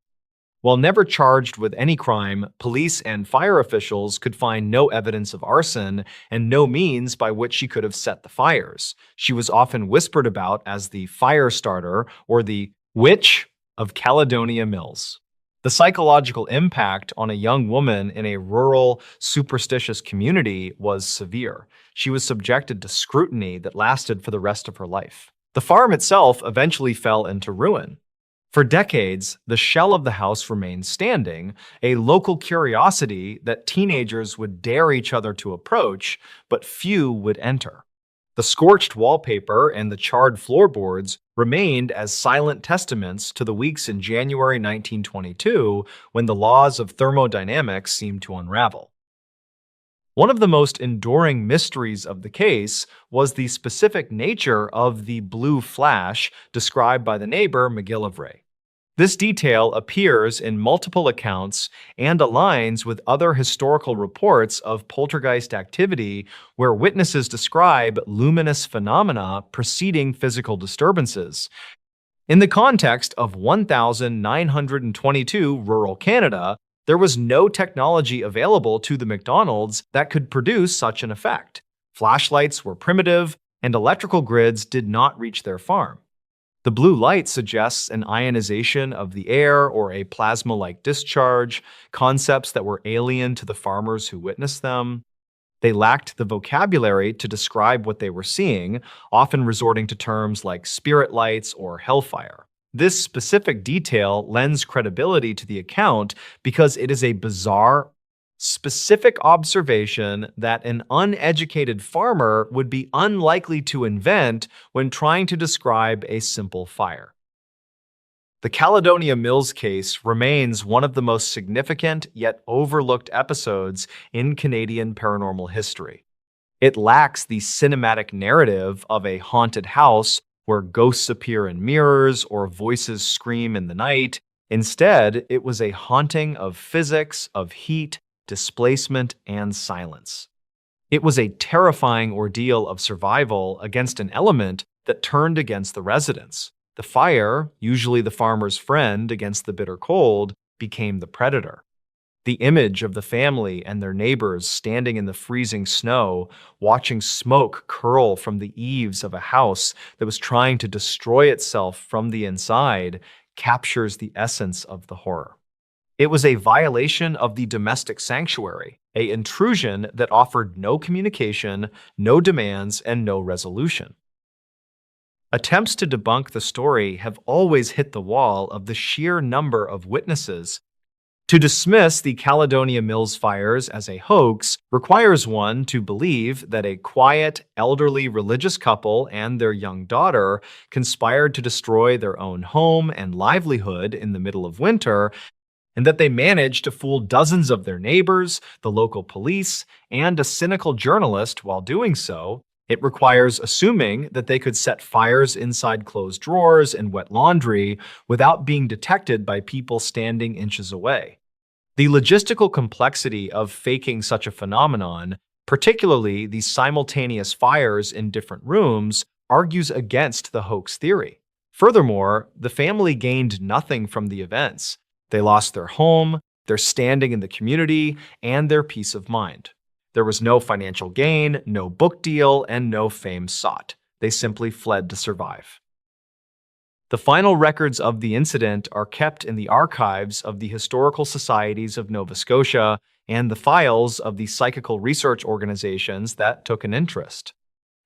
While never charged with any crime, police and fire officials could find no evidence of arson and no means by which she could have set the fires. She was often whispered about as the fire starter or the witch of Caledonia Mills. The psychological impact on a young woman in a rural, superstitious community was severe. She was subjected to scrutiny that lasted for the rest of her life. The farm itself eventually fell into ruin. For decades, the shell of the house remained standing, a local curiosity that teenagers would dare each other to approach, but few would enter. The scorched wallpaper and the charred floorboards remained as silent testaments to the weeks in January 1922 when the laws of thermodynamics seemed to unravel. One of the most enduring mysteries of the case was the specific nature of the blue flash described by the neighbor McGillivray. This detail appears in multiple accounts and aligns with other historical reports of poltergeist activity where witnesses describe luminous phenomena preceding physical disturbances. In the context of 1922 rural Canada, there was no technology available to the McDonalds that could produce such an effect. Flashlights were primitive, and electrical grids did not reach their farm. The blue light suggests an ionization of the air or a plasma-like discharge, concepts that were alien to the farmers who witnessed them. They lacked the vocabulary to describe what they were seeing, often resorting to terms like spirit lights or hellfire. This specific detail lends credibility to the account because it is a bizarre, specific observation that an uneducated farmer would be unlikely to invent when trying to describe a simple fire. The Caledonia Mills case remains one of the most significant yet overlooked episodes in Canadian paranormal history. It lacks the cinematic narrative of a haunted house where ghosts appear in mirrors or voices scream in the night. Instead, it was a haunting of physics, of heat, displacement, and silence. It was a terrifying ordeal of survival against an element that turned against the residents. The fire, usually the farmer's friend against the bitter cold, became the predator. The image of the family and their neighbors standing in the freezing snow, watching smoke curl from the eaves of a house that was trying to destroy itself from the inside, captures the essence of the horror. It was a violation of the domestic sanctuary, an intrusion that offered no communication, no demands, and no resolution. Attempts to debunk the story have always hit the wall of the sheer number of witnesses. To dismiss the Caledonia Mills fires as a hoax requires one to believe that a quiet, elderly religious couple and their young daughter conspired to destroy their own home and livelihood in the middle of winter, and that they managed to fool dozens of their neighbors, the local police, and a cynical journalist while doing so. It requires assuming that they could set fires inside closed drawers and wet laundry without being detected by people standing inches away. The logistical complexity of faking such a phenomenon, particularly the simultaneous fires in different rooms, argues against the hoax theory. Furthermore, the family gained nothing from the events. They lost their home, their standing in the community, and their peace of mind. There was no financial gain, no book deal, and no fame sought. They simply fled to survive. The final records of the incident are kept in the archives of the Historical Societies of Nova Scotia and the files of the psychical research organizations that took an interest.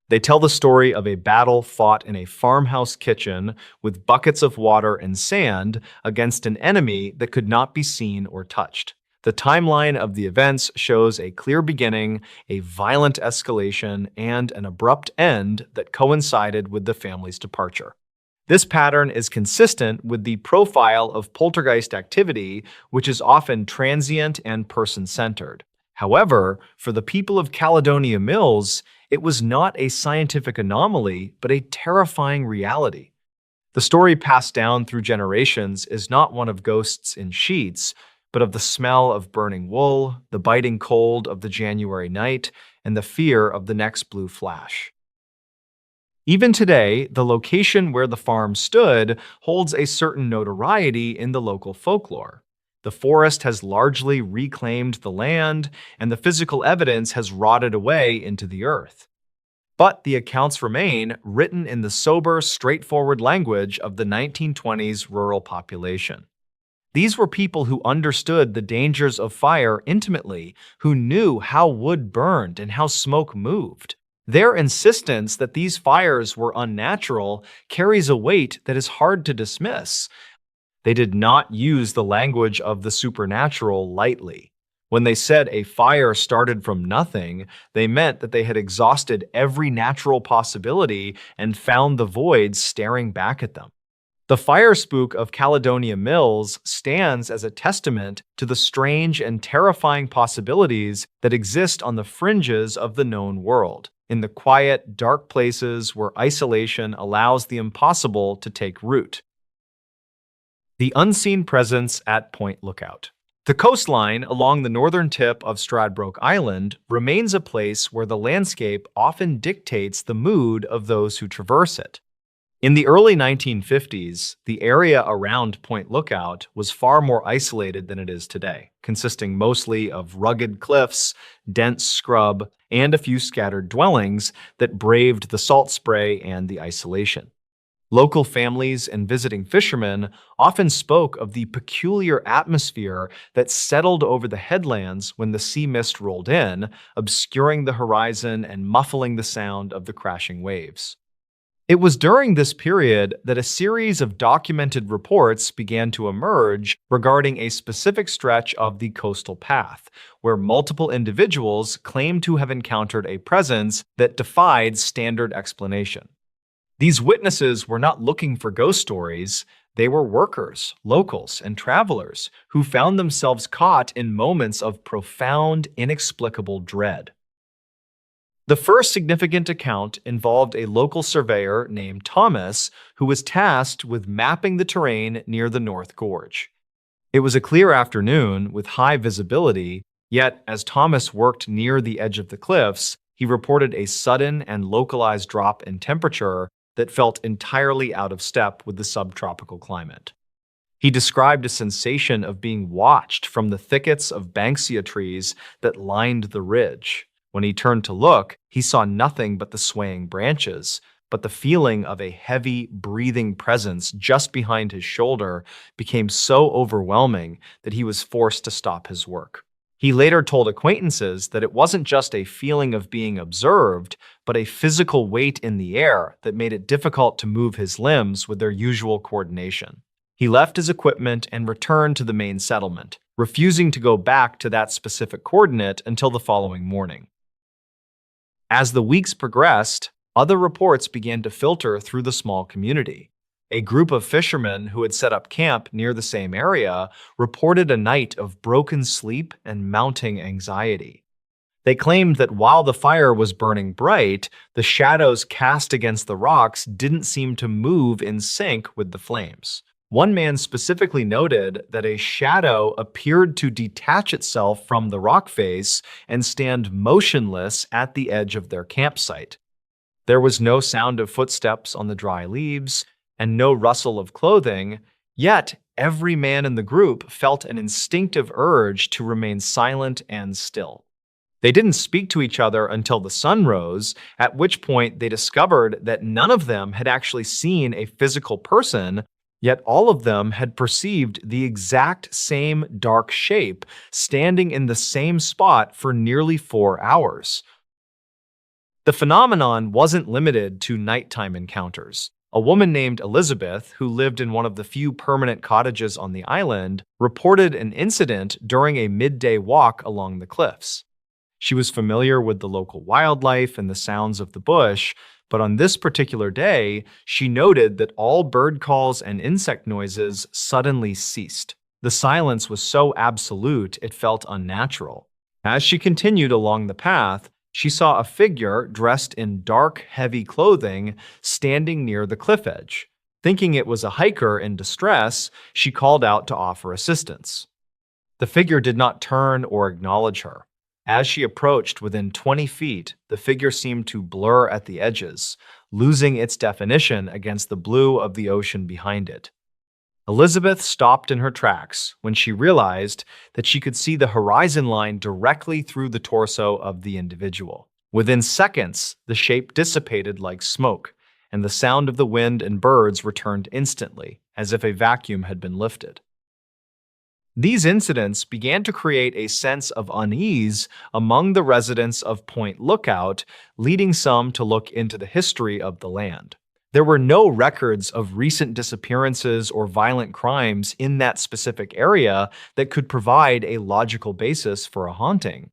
They tell the story of a battle fought in a farmhouse kitchen with buckets of water and sand against an enemy that could not be seen or touched. The timeline of the events shows a clear beginning, a violent escalation, and an abrupt end that coincided with the family's departure. This pattern is consistent with the profile of poltergeist activity, which is often transient and person-centered. However, for the people of Caledonia Mills, it was not a scientific anomaly, but a terrifying reality. The story passed down through generations is not one of ghosts in sheets, but of the smell of burning wool, the biting cold of the January night, and the fear of the next blue flash. Even today, the location where the farm stood holds a certain notoriety in the local folklore. The forest has largely reclaimed the land, and the physical evidence has rotted away into the earth. But the accounts remain written in the sober, straightforward language of the 1920s rural population. These were people who understood the dangers of fire intimately, who knew how wood burned and how smoke moved. Their insistence that these fires were unnatural carries a weight that is hard to dismiss. They did not use the language of the supernatural lightly. When they said a fire started from nothing, they meant that they had exhausted every natural possibility and found the void staring back at them. The fire spook of Caledonia Mills stands as a testament to the strange and terrifying possibilities that exist on the fringes of the known world, in the quiet, dark places where isolation allows the impossible to take root. The unseen presence at Point Lookout. The coastline along the northern tip of Stradbroke Island remains a place where the landscape often dictates the mood of those who traverse it. In the early 1950s, the area around Point Lookout was far more isolated than it is today, consisting mostly of rugged cliffs, dense scrub, and a few scattered dwellings that braved the salt spray and the isolation. Local families and visiting fishermen often spoke of the peculiar atmosphere that settled over the headlands when the sea mist rolled in, obscuring the horizon and muffling the sound of the crashing waves. It was during this period that a series of documented reports began to emerge regarding a specific stretch of the coastal path, where multiple individuals claimed to have encountered a presence that defied standard explanation. These witnesses were not looking for ghost stories. They were workers, locals, and travelers who found themselves caught in moments of profound, inexplicable dread. The first significant account involved a local surveyor named Thomas who was tasked with mapping the terrain near the North Gorge. It was a clear afternoon with high visibility, yet as Thomas worked near the edge of the cliffs, he reported a sudden and localized drop in temperature that felt entirely out of step with the subtropical climate. He described a sensation of being watched from the thickets of banksia trees that lined the ridge. When he turned to look, he saw nothing but the swaying branches, but the feeling of a heavy, breathing presence just behind his shoulder became so overwhelming that he was forced to stop his work. He later told acquaintances that it wasn't just a feeling of being observed, but a physical weight in the air that made it difficult to move his limbs with their usual coordination. He left his equipment and returned to the main settlement, refusing to go back to that specific coordinate until the following morning. As the weeks progressed, other reports began to filter through the small community. A group of fishermen who had set up camp near the same area reported a night of broken sleep and mounting anxiety. They claimed that while the fire was burning bright, the shadows cast against the rocks didn't seem to move in sync with the flames. One man specifically noted that a shadow appeared to detach itself from the rock face and stand motionless at the edge of their campsite. There was no sound of footsteps on the dry leaves and no rustle of clothing, yet every man in the group felt an instinctive urge to remain silent and still. They didn't speak to each other until the sun rose, at which point they discovered that none of them had actually seen a physical person, yet all of them had perceived the exact same dark shape standing in the same spot for nearly 4 hours. The phenomenon wasn't limited to nighttime encounters. A woman named Elizabeth, who lived in one of the few permanent cottages on the island, reported an incident during a midday walk along the cliffs. She was familiar with the local wildlife and the sounds of the bush, but on this particular day, she noted that all bird calls and insect noises suddenly ceased. The silence was so absolute it felt unnatural. As she continued along the path, she saw a figure dressed in dark, heavy clothing standing near the cliff edge. Thinking it was a hiker in distress, she called out to offer assistance. The figure did not turn or acknowledge her. As she approached within 20 feet, the figure seemed to blur at the edges, losing its definition against the blue of the ocean behind it. Elizabeth stopped in her tracks when she realized that she could see the horizon line directly through the torso of the individual. Within seconds, the shape dissipated like smoke, and the sound of the wind and birds returned instantly, as if a vacuum had been lifted. These incidents began to create a sense of unease among the residents of Point Lookout, leading some to look into the history of the land. There were no records of recent disappearances or violent crimes in that specific area that could provide a logical basis for a haunting.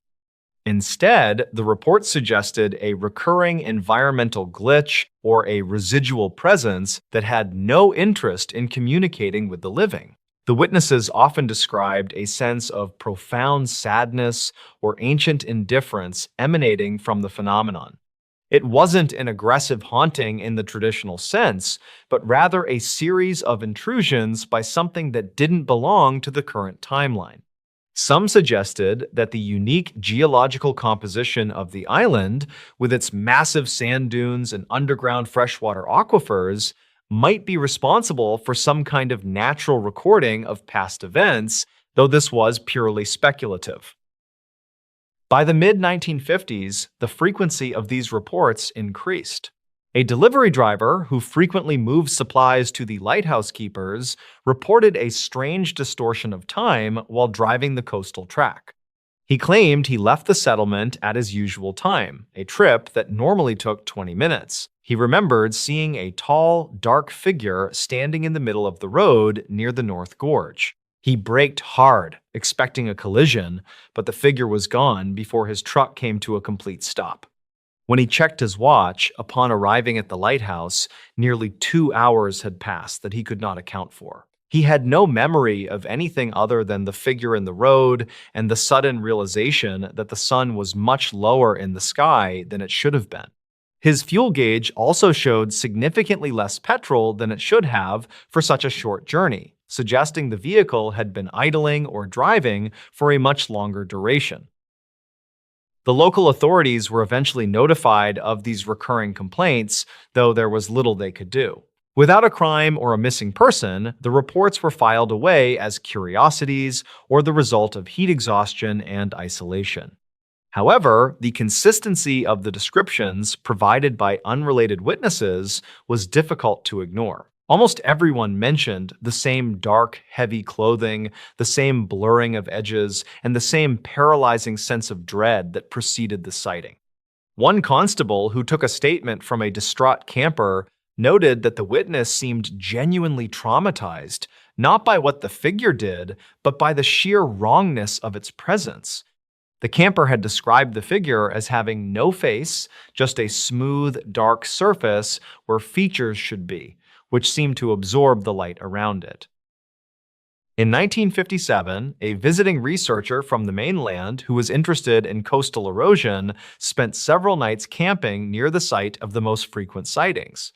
Instead, the report suggested a recurring environmental glitch or a residual presence that had no interest in communicating with the living. The witnesses often described a sense of profound sadness or ancient indifference emanating from the phenomenon. It wasn't an aggressive haunting in the traditional sense, but rather a series of intrusions by something that didn't belong to the current timeline. Some suggested that the unique geological composition of the island, with its massive sand dunes and underground freshwater aquifers, might be responsible for some kind of natural recording of past events, though this was purely speculative. By the mid-1950s, the frequency of these reports increased. A delivery driver who frequently moved supplies to the lighthouse keepers reported a strange distortion of time while driving the coastal track. He claimed he left the settlement at his usual time, a trip that normally took 20 minutes. He remembered seeing a tall, dark figure standing in the middle of the road near the North Gorge. He braked hard, expecting a collision, but the figure was gone before his truck came to a complete stop. When he checked his watch, upon arriving at the lighthouse, nearly 2 hours had passed that he could not account for. He had no memory of anything other than the figure in the road and the sudden realization that the sun was much lower in the sky than it should have been. His fuel gauge also showed significantly less petrol than it should have for such a short journey, suggesting the vehicle had been idling or driving for a much longer duration. The local authorities were eventually notified of these recurring complaints, though there was little they could do. Without a crime or a missing person, the reports were filed away as curiosities or the result of heat exhaustion and isolation. However, the consistency of the descriptions provided by unrelated witnesses was difficult to ignore. Almost everyone mentioned the same dark, heavy clothing, the same blurring of edges, and the same paralyzing sense of dread that preceded the sighting. One constable who took a statement from a distraught camper noted that the witness seemed genuinely traumatized, not by what the figure did, but by the sheer wrongness of its presence. The camper had described the figure as having no face, just a smooth, dark surface where features should be, which seemed to absorb the light around it. In 1957, a visiting researcher from the mainland who was interested in coastal erosion spent several nights camping near the site of the most frequent sightings.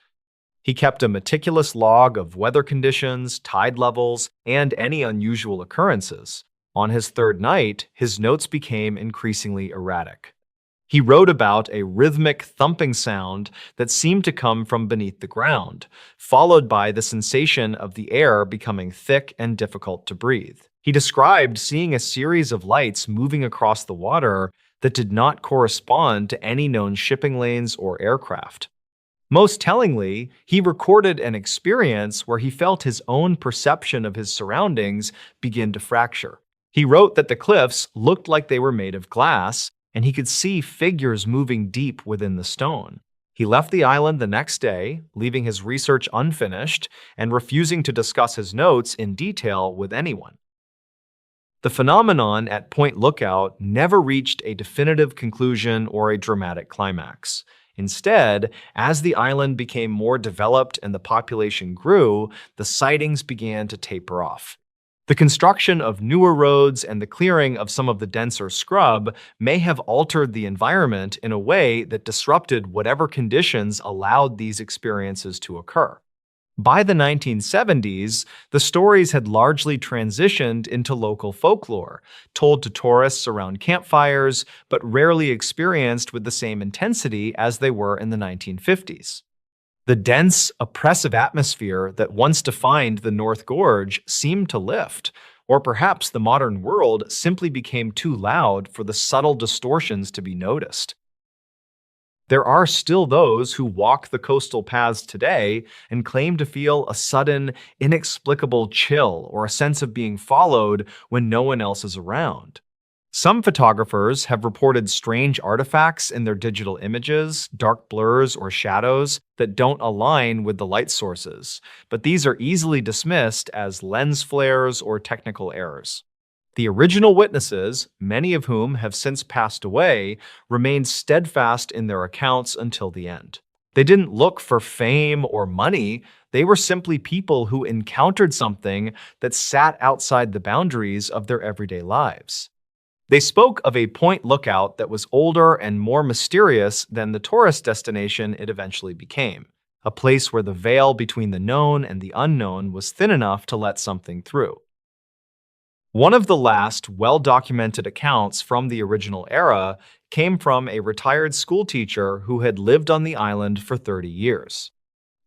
He kept a meticulous log of weather conditions, tide levels, and any unusual occurrences. On his third night, his notes became increasingly erratic. He wrote about a rhythmic thumping sound that seemed to come from beneath the ground, followed by the sensation of the air becoming thick and difficult to breathe. He described seeing a series of lights moving across the water that did not correspond to any known shipping lanes or aircraft. Most tellingly, he recorded an experience where he felt his own perception of his surroundings begin to fracture. He wrote that the cliffs looked like they were made of glass, and he could see figures moving deep within the stone. He left the island the next day, leaving his research unfinished and refusing to discuss his notes in detail with anyone. The phenomenon at Point Lookout never reached a definitive conclusion or a dramatic climax. Instead, as the island became more developed and the population grew, the sightings began to taper off. The construction of newer roads and the clearing of some of the denser scrub may have altered the environment in a way that disrupted whatever conditions allowed these experiences to occur. By the 1970s, the stories had largely transitioned into local folklore, told to tourists around campfires, but rarely experienced with the same intensity as they were in the 1950s. The dense, oppressive atmosphere that once defined the North Gorge seemed to lift, or perhaps the modern world simply became too loud for the subtle distortions to be noticed. There are still those who walk the coastal paths today and claim to feel a sudden, inexplicable chill or a sense of being followed when no one else is around. Some photographers have reported strange artifacts in their digital images, dark blurs or shadows that don't align with the light sources, but these are easily dismissed as lens flares or technical errors. The original witnesses, many of whom have since passed away, remained steadfast in their accounts until the end. They didn't look for fame or money, they were simply people who encountered something that sat outside the boundaries of their everyday lives. They spoke of a point lookout that was older and more mysterious than the tourist destination it eventually became, a place where the veil between the known and the unknown was thin enough to let something through. One of the last well-documented accounts from the original era came from a retired schoolteacher who had lived on the island for 30 years.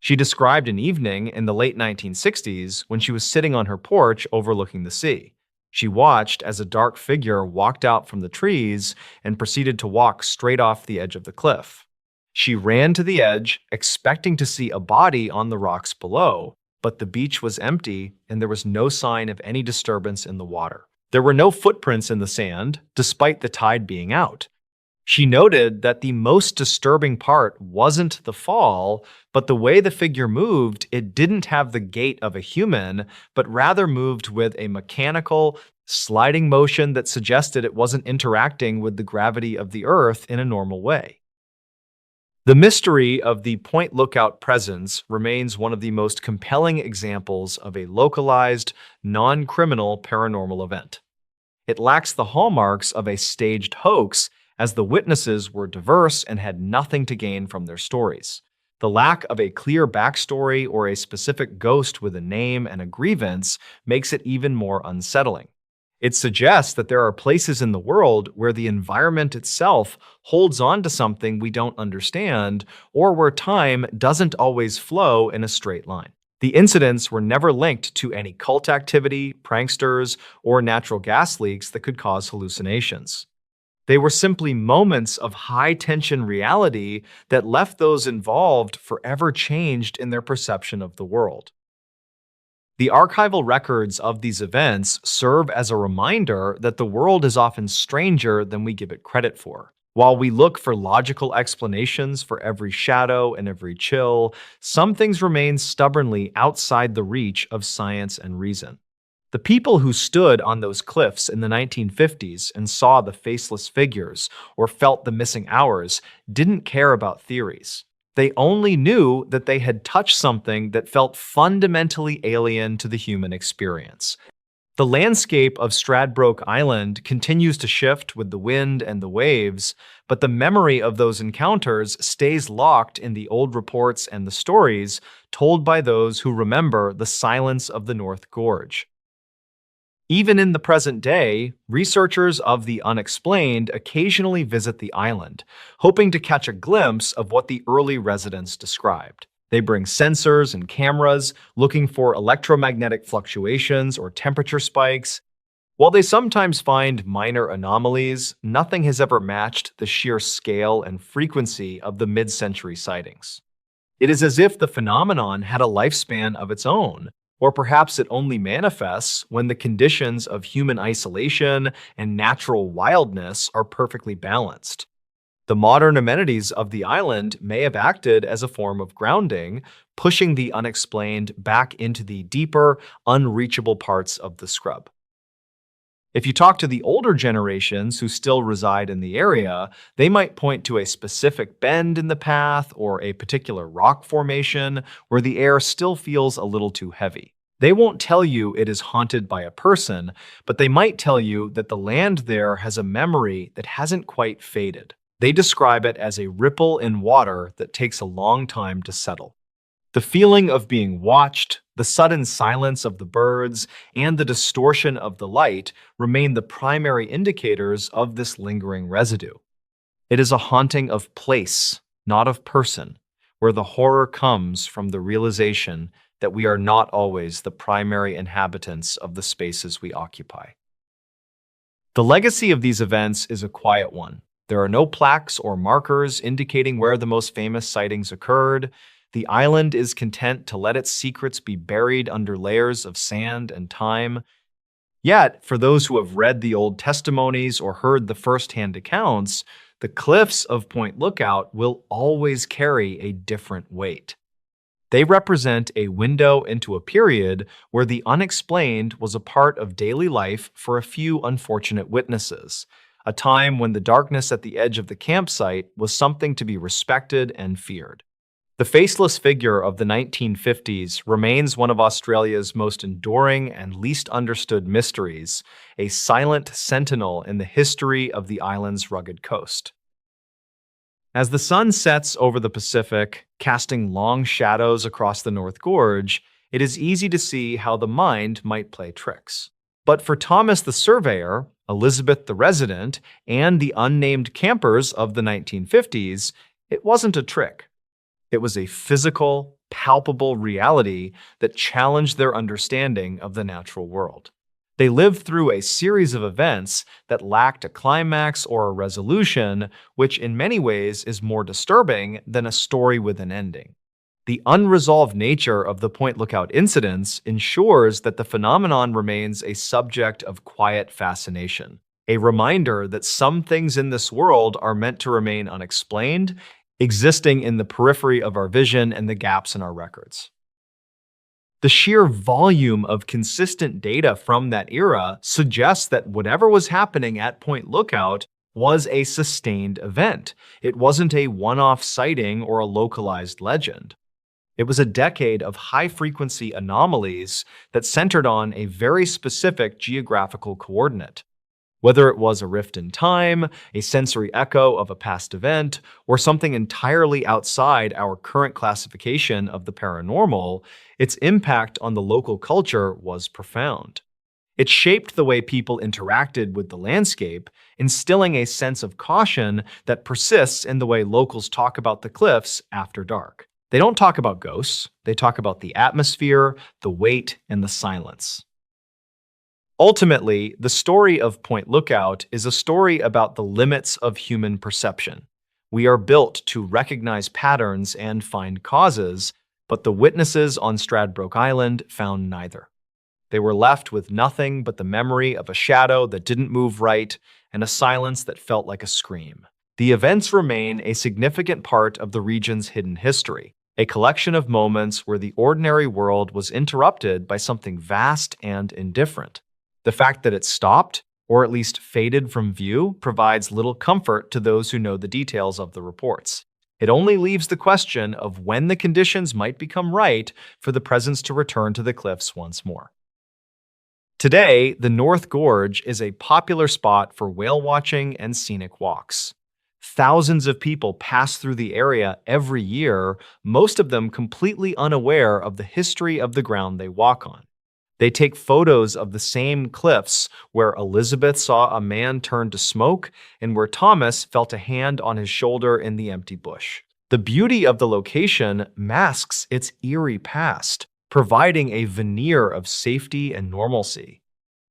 She described an evening in the late 1960s when she was sitting on her porch overlooking the sea. She watched as a dark figure walked out from the trees and proceeded to walk straight off the edge of the cliff. She ran to the edge, expecting to see a body on the rocks below, but the beach was empty and there was no sign of any disturbance in the water. There were no footprints in the sand, despite the tide being out. She noted that the most disturbing part wasn't the fall, but the way the figure moved. It didn't have the gait of a human, but rather moved with a mechanical, sliding motion that suggested it wasn't interacting with the gravity of the earth in a normal way. The mystery of the Point Lookout presence remains one of the most compelling examples of a localized, non-criminal paranormal event. It lacks the hallmarks of a staged hoax, as the witnesses were diverse and had nothing to gain from their stories. The lack of a clear backstory or a specific ghost with a name and a grievance makes it even more unsettling. It suggests that there are places in the world where the environment itself holds on to something we don't understand, or where time doesn't always flow in a straight line. The incidents were never linked to any cult activity, pranksters, or natural gas leaks that could cause hallucinations. They were simply moments of high-tension reality that left those involved forever changed in their perception of the world. The archival records of these events serve as a reminder that the world is often stranger than we give it credit for. While we look for logical explanations for every shadow and every chill, some things remain stubbornly outside the reach of science and reason. The people who stood on those cliffs in the 1950s and saw the faceless figures or felt the missing hours didn't care about theories. They only knew that they had touched something that felt fundamentally alien to the human experience. The landscape of Stradbroke Island continues to shift with the wind and the waves, but the memory of those encounters stays locked in the old reports and the stories told by those who remember the silence of the North Gorge. Even in the present day, researchers of the unexplained occasionally visit the island, hoping to catch a glimpse of what the early residents described. They bring sensors and cameras, looking for electromagnetic fluctuations or temperature spikes. While they sometimes find minor anomalies, nothing has ever matched the sheer scale and frequency of the mid-century sightings. It is as if the phenomenon had a lifespan of its own, or perhaps it only manifests when the conditions of human isolation and natural wildness are perfectly balanced. The modern amenities of the island may have acted as a form of grounding, pushing the unexplained back into the deeper, unreachable parts of the scrub. If you talk to the older generations who still reside in the area, they might point to a specific bend in the path or a particular rock formation where the air still feels a little too heavy. They won't tell you it is haunted by a person, but they might tell you that the land there has a memory that hasn't quite faded. They describe it as a ripple in water that takes a long time to settle. The feeling of being watched, the sudden silence of the birds, and the distortion of the light remain the primary indicators of this lingering residue. It is a haunting of place, not of person, where the horror comes from the realization that we are not always the primary inhabitants of the spaces we occupy. The legacy of these events is a quiet one. There are no plaques or markers indicating where the most famous sightings occurred. The island is content to let its secrets be buried under layers of sand and time. Yet, for those who have read the old testimonies or heard the first-hand accounts, the cliffs of Point Lookout will always carry a different weight. They represent a window into a period where the unexplained was a part of daily life for a few unfortunate witnesses, a time when the darkness at the edge of the campsite was something to be respected and feared. The faceless figure of the 1950s remains one of Australia's most enduring and least understood mysteries, a silent sentinel in the history of the island's rugged coast. As the sun sets over the Pacific, casting long shadows across the North Gorge, it is easy to see how the mind might play tricks. But for Thomas the surveyor, Elizabeth the resident, and the unnamed campers of the 1950s, it wasn't a trick. It was a physical, palpable reality that challenged their understanding of the natural world. They lived through a series of events that lacked a climax or a resolution, which in many ways is more disturbing than a story with an ending. The unresolved nature of the Point Lookout incidents ensures that the phenomenon remains a subject of quiet fascination, a reminder that some things in this world are meant to remain unexplained, existing in the periphery of our vision and the gaps in our records. The sheer volume of consistent data from that era suggests that whatever was happening at Point Lookout was a sustained event. It wasn't a one-off sighting or a localized legend. It was a decade of high-frequency anomalies that centered on a very specific geographical coordinate. Whether it was a rift in time, a sensory echo of a past event, or something entirely outside our current classification of the paranormal, its impact on the local culture was profound. It shaped the way people interacted with the landscape, instilling a sense of caution that persists in the way locals talk about the cliffs after dark. They don't talk about ghosts, they talk about the atmosphere, the weight, and the silence. Ultimately, the story of Point Lookout is a story about the limits of human perception. We are built to recognize patterns and find causes, but the witnesses on Stradbroke Island found neither. They were left with nothing but the memory of a shadow that didn't move right and a silence that felt like a scream. The events remain a significant part of the region's hidden history, a collection of moments where the ordinary world was interrupted by something vast and indifferent. The fact that it stopped, or at least faded from view, provides little comfort to those who know the details of the reports. It only leaves the question of when the conditions might become right for the presence to return to the cliffs once more. Today, the North Gorge is a popular spot for whale watching and scenic walks. Thousands of people pass through the area every year, most of them completely unaware of the history of the ground they walk on. They take photos of the same cliffs where Elizabeth saw a man turn to smoke and where Thomas felt a hand on his shoulder in the empty bush. The beauty of the location masks its eerie past, providing a veneer of safety and normalcy.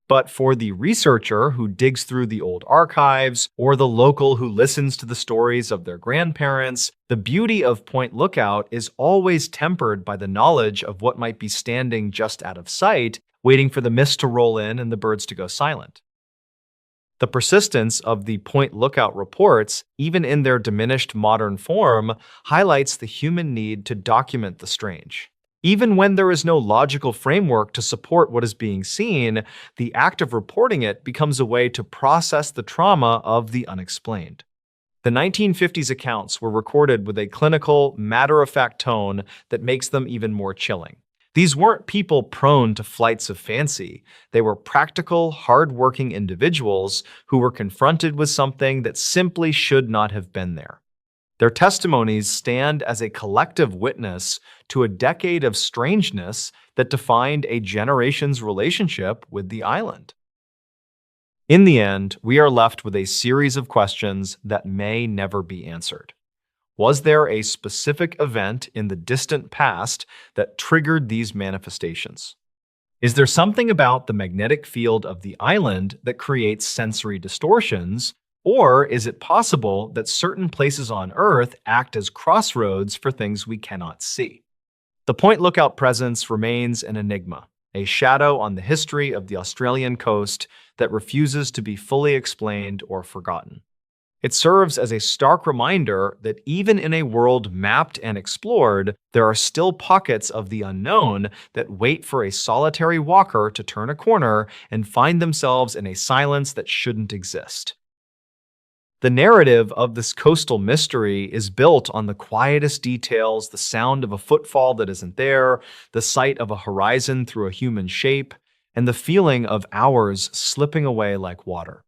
But for the researcher who digs through the old archives, or the local who listens to the stories of their grandparents, the beauty of Point Lookout is always tempered by the knowledge of what might be standing just out of sight, waiting for the mist to roll in and the birds to go silent. The persistence of the Point Lookout reports, even in their diminished modern form, highlights the human need to document the strange. Even when there is no logical framework to support what is being seen, the act of reporting it becomes a way to process the trauma of the unexplained. The 1950s accounts were recorded with a clinical, matter-of-fact tone that makes them even more chilling. These weren't people prone to flights of fancy. They were practical, hard-working individuals who were confronted with something that simply should not have been there. Their testimonies stand as a collective witness to a decade of strangeness that defined a generation's relationship with the island. In the end, we are left with a series of questions that may never be answered. Was there a specific event in the distant past that triggered these manifestations? Is there something about the magnetic field of the island that creates sensory distortions? Or is it possible that certain places on Earth act as crossroads for things we cannot see? The Point Lookout presence remains an enigma, a shadow on the history of the Australian coast that refuses to be fully explained or forgotten. It serves as a stark reminder that even in a world mapped and explored, there are still pockets of the unknown that wait for a solitary walker to turn a corner and find themselves in a silence that shouldn't exist. The narrative of this coastal mystery is built on the quietest details, the sound of a footfall that isn't there, the sight of a horizon through a human shape, and the feeling of hours slipping away like water.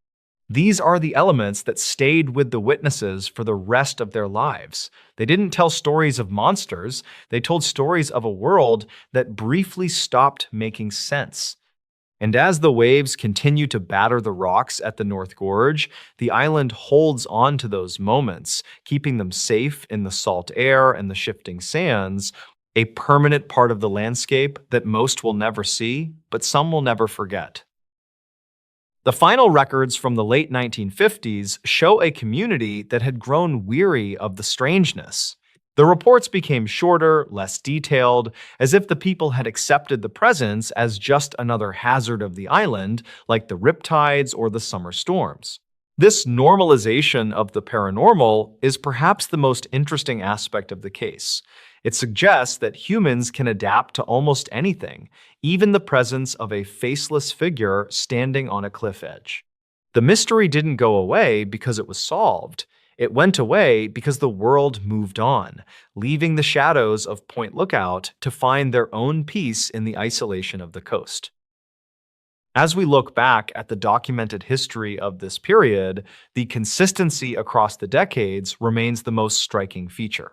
These are the elements that stayed with the witnesses for the rest of their lives. They didn't tell stories of monsters, they told stories of a world that briefly stopped making sense. And as the waves continue to batter the rocks at the North Gorge, the island holds on to those moments, keeping them safe in the salt air and the shifting sands, a permanent part of the landscape that most will never see, but some will never forget. The final records from the late 1950s show a community that had grown weary of the strangeness. The reports became shorter, less detailed, as if the people had accepted the presence as just another hazard of the island, like the riptides or the summer storms. This normalization of the paranormal is perhaps the most interesting aspect of the case. It suggests that humans can adapt to almost anything, even the presence of a faceless figure standing on a cliff edge. The mystery didn't go away because it was solved. It went away because the world moved on, leaving the shadows of Point Lookout to find their own peace in the isolation of the coast. As we look back at the documented history of this period, the consistency across the decades remains the most striking feature.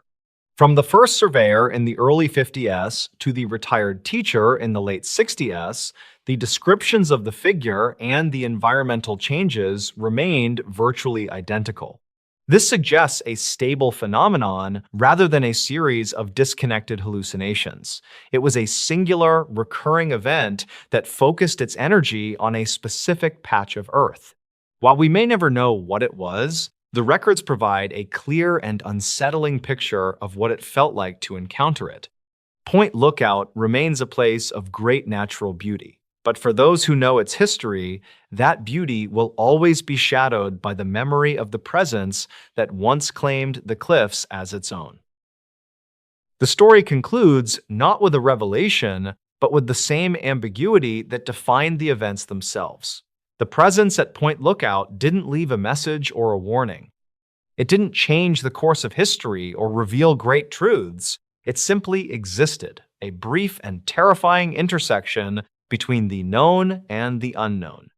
From the first surveyor in the early 50s to the retired teacher in the late 60s, the descriptions of the figure and the environmental changes remained virtually identical. This suggests a stable phenomenon rather than a series of disconnected hallucinations. It was a singular, recurring event that focused its energy on a specific patch of Earth. While we may never know what it was, the records provide a clear and unsettling picture of what it felt like to encounter it. Point Lookout remains a place of great natural beauty, but for those who know its history, that beauty will always be shadowed by the memory of the presence that once claimed the cliffs as its own. The story concludes not with a revelation, but with the same ambiguity that defined the events themselves. The presence at Point Lookout didn't leave a message or a warning. It didn't change the course of history or reveal great truths. It simply existed, a brief and terrifying intersection between the known and the unknown.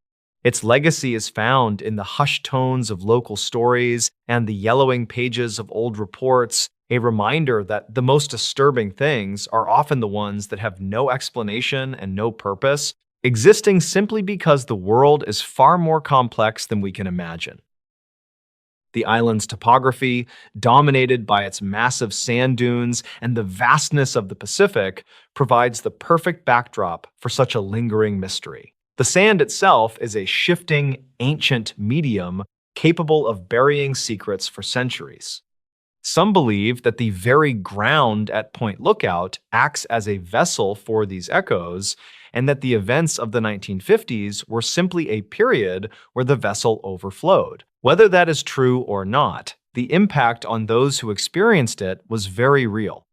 Its legacy is found in the hushed tones of local stories and the yellowing pages of old reports, a reminder that the most disturbing things are often the ones that have no explanation and no purpose, existing simply because the world is far more complex than we can imagine. The island's topography, dominated by its massive sand dunes and the vastness of the Pacific, provides the perfect backdrop for such a lingering mystery. The sand itself is a shifting, ancient medium capable of burying secrets for centuries. Some believe that the very ground at Point Lookout acts as a vessel for these echoes, and that the events of the 1950s were simply a period where the vessel overflowed. Whether that is true or not, the impact on those who experienced it was very real.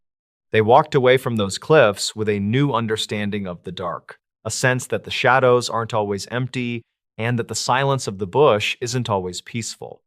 They walked away from those cliffs with a new understanding of the dark, a sense that the shadows aren't always empty, and that the silence of the bush isn't always peaceful.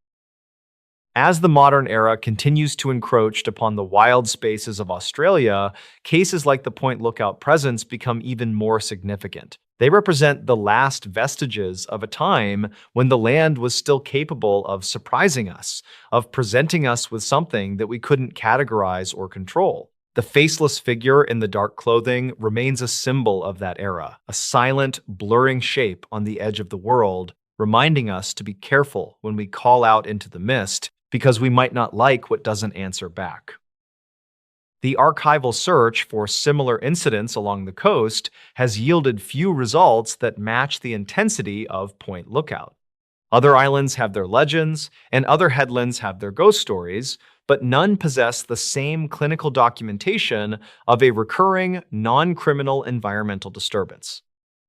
As the modern era continues to encroach upon the wild spaces of Australia, cases like the Point Lookout presence become even more significant. They represent the last vestiges of a time when the land was still capable of surprising us, of presenting us with something that we couldn't categorize or control. The faceless figure in the dark clothing remains a symbol of that era, a silent, blurring shape on the edge of the world, reminding us to be careful when we call out into the mist because we might not like what doesn't answer back. The archival search for similar incidents along the coast has yielded few results that match the intensity of Point Lookout. Other islands have their legends, and other headlands have their ghost stories, but none possess the same clinical documentation of a recurring, non-criminal environmental disturbance.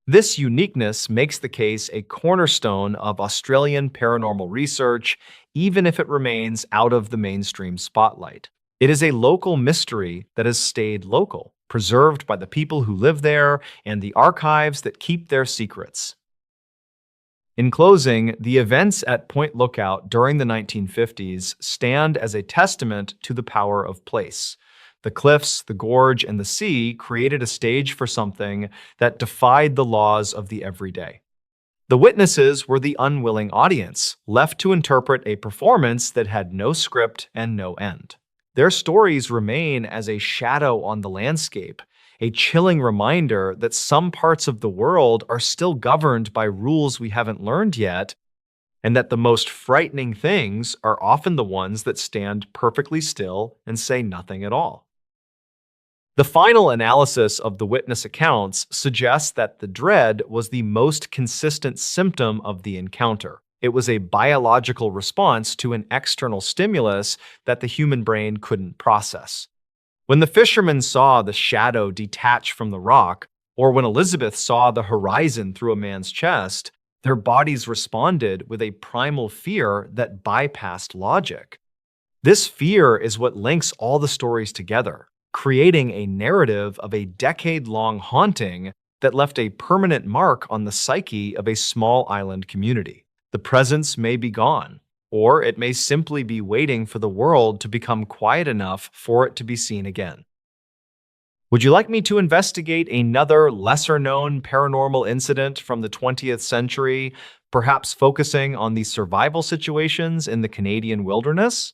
This uniqueness makes the case a cornerstone of Australian paranormal research, even if it remains out of the mainstream spotlight. It is a local mystery that has stayed local, preserved by the people who live there and the archives that keep their secrets. In closing, the events at Point Lookout during the 1950s stand as a testament to the power of place. The cliffs, the gorge, and the sea created a stage for something that defied the laws of the everyday. The witnesses were the unwilling audience, left to interpret a performance that had no script and no end. Their stories remain as a shadow on the landscape, a chilling reminder that some parts of the world are still governed by rules we haven't learned yet, and that the most frightening things are often the ones that stand perfectly still and say nothing at all. The final analysis of the witness accounts suggests that the dread was the most consistent symptom of the encounter. It was a biological response to an external stimulus that the human brain couldn't process. When the fishermen saw the shadow detach from the rock, or when Elizabeth saw the horizon through a man's chest, their bodies responded with a primal fear that bypassed logic. This fear is what links all the stories together, creating a narrative of a decade-long haunting that left a permanent mark on the psyche of a small island community. The presence may be gone, or it may simply be waiting for the world to become quiet enough for it to be seen again. Would you like me to investigate another lesser-known paranormal incident from the 20th century, perhaps focusing on the survival situations in the Canadian wilderness?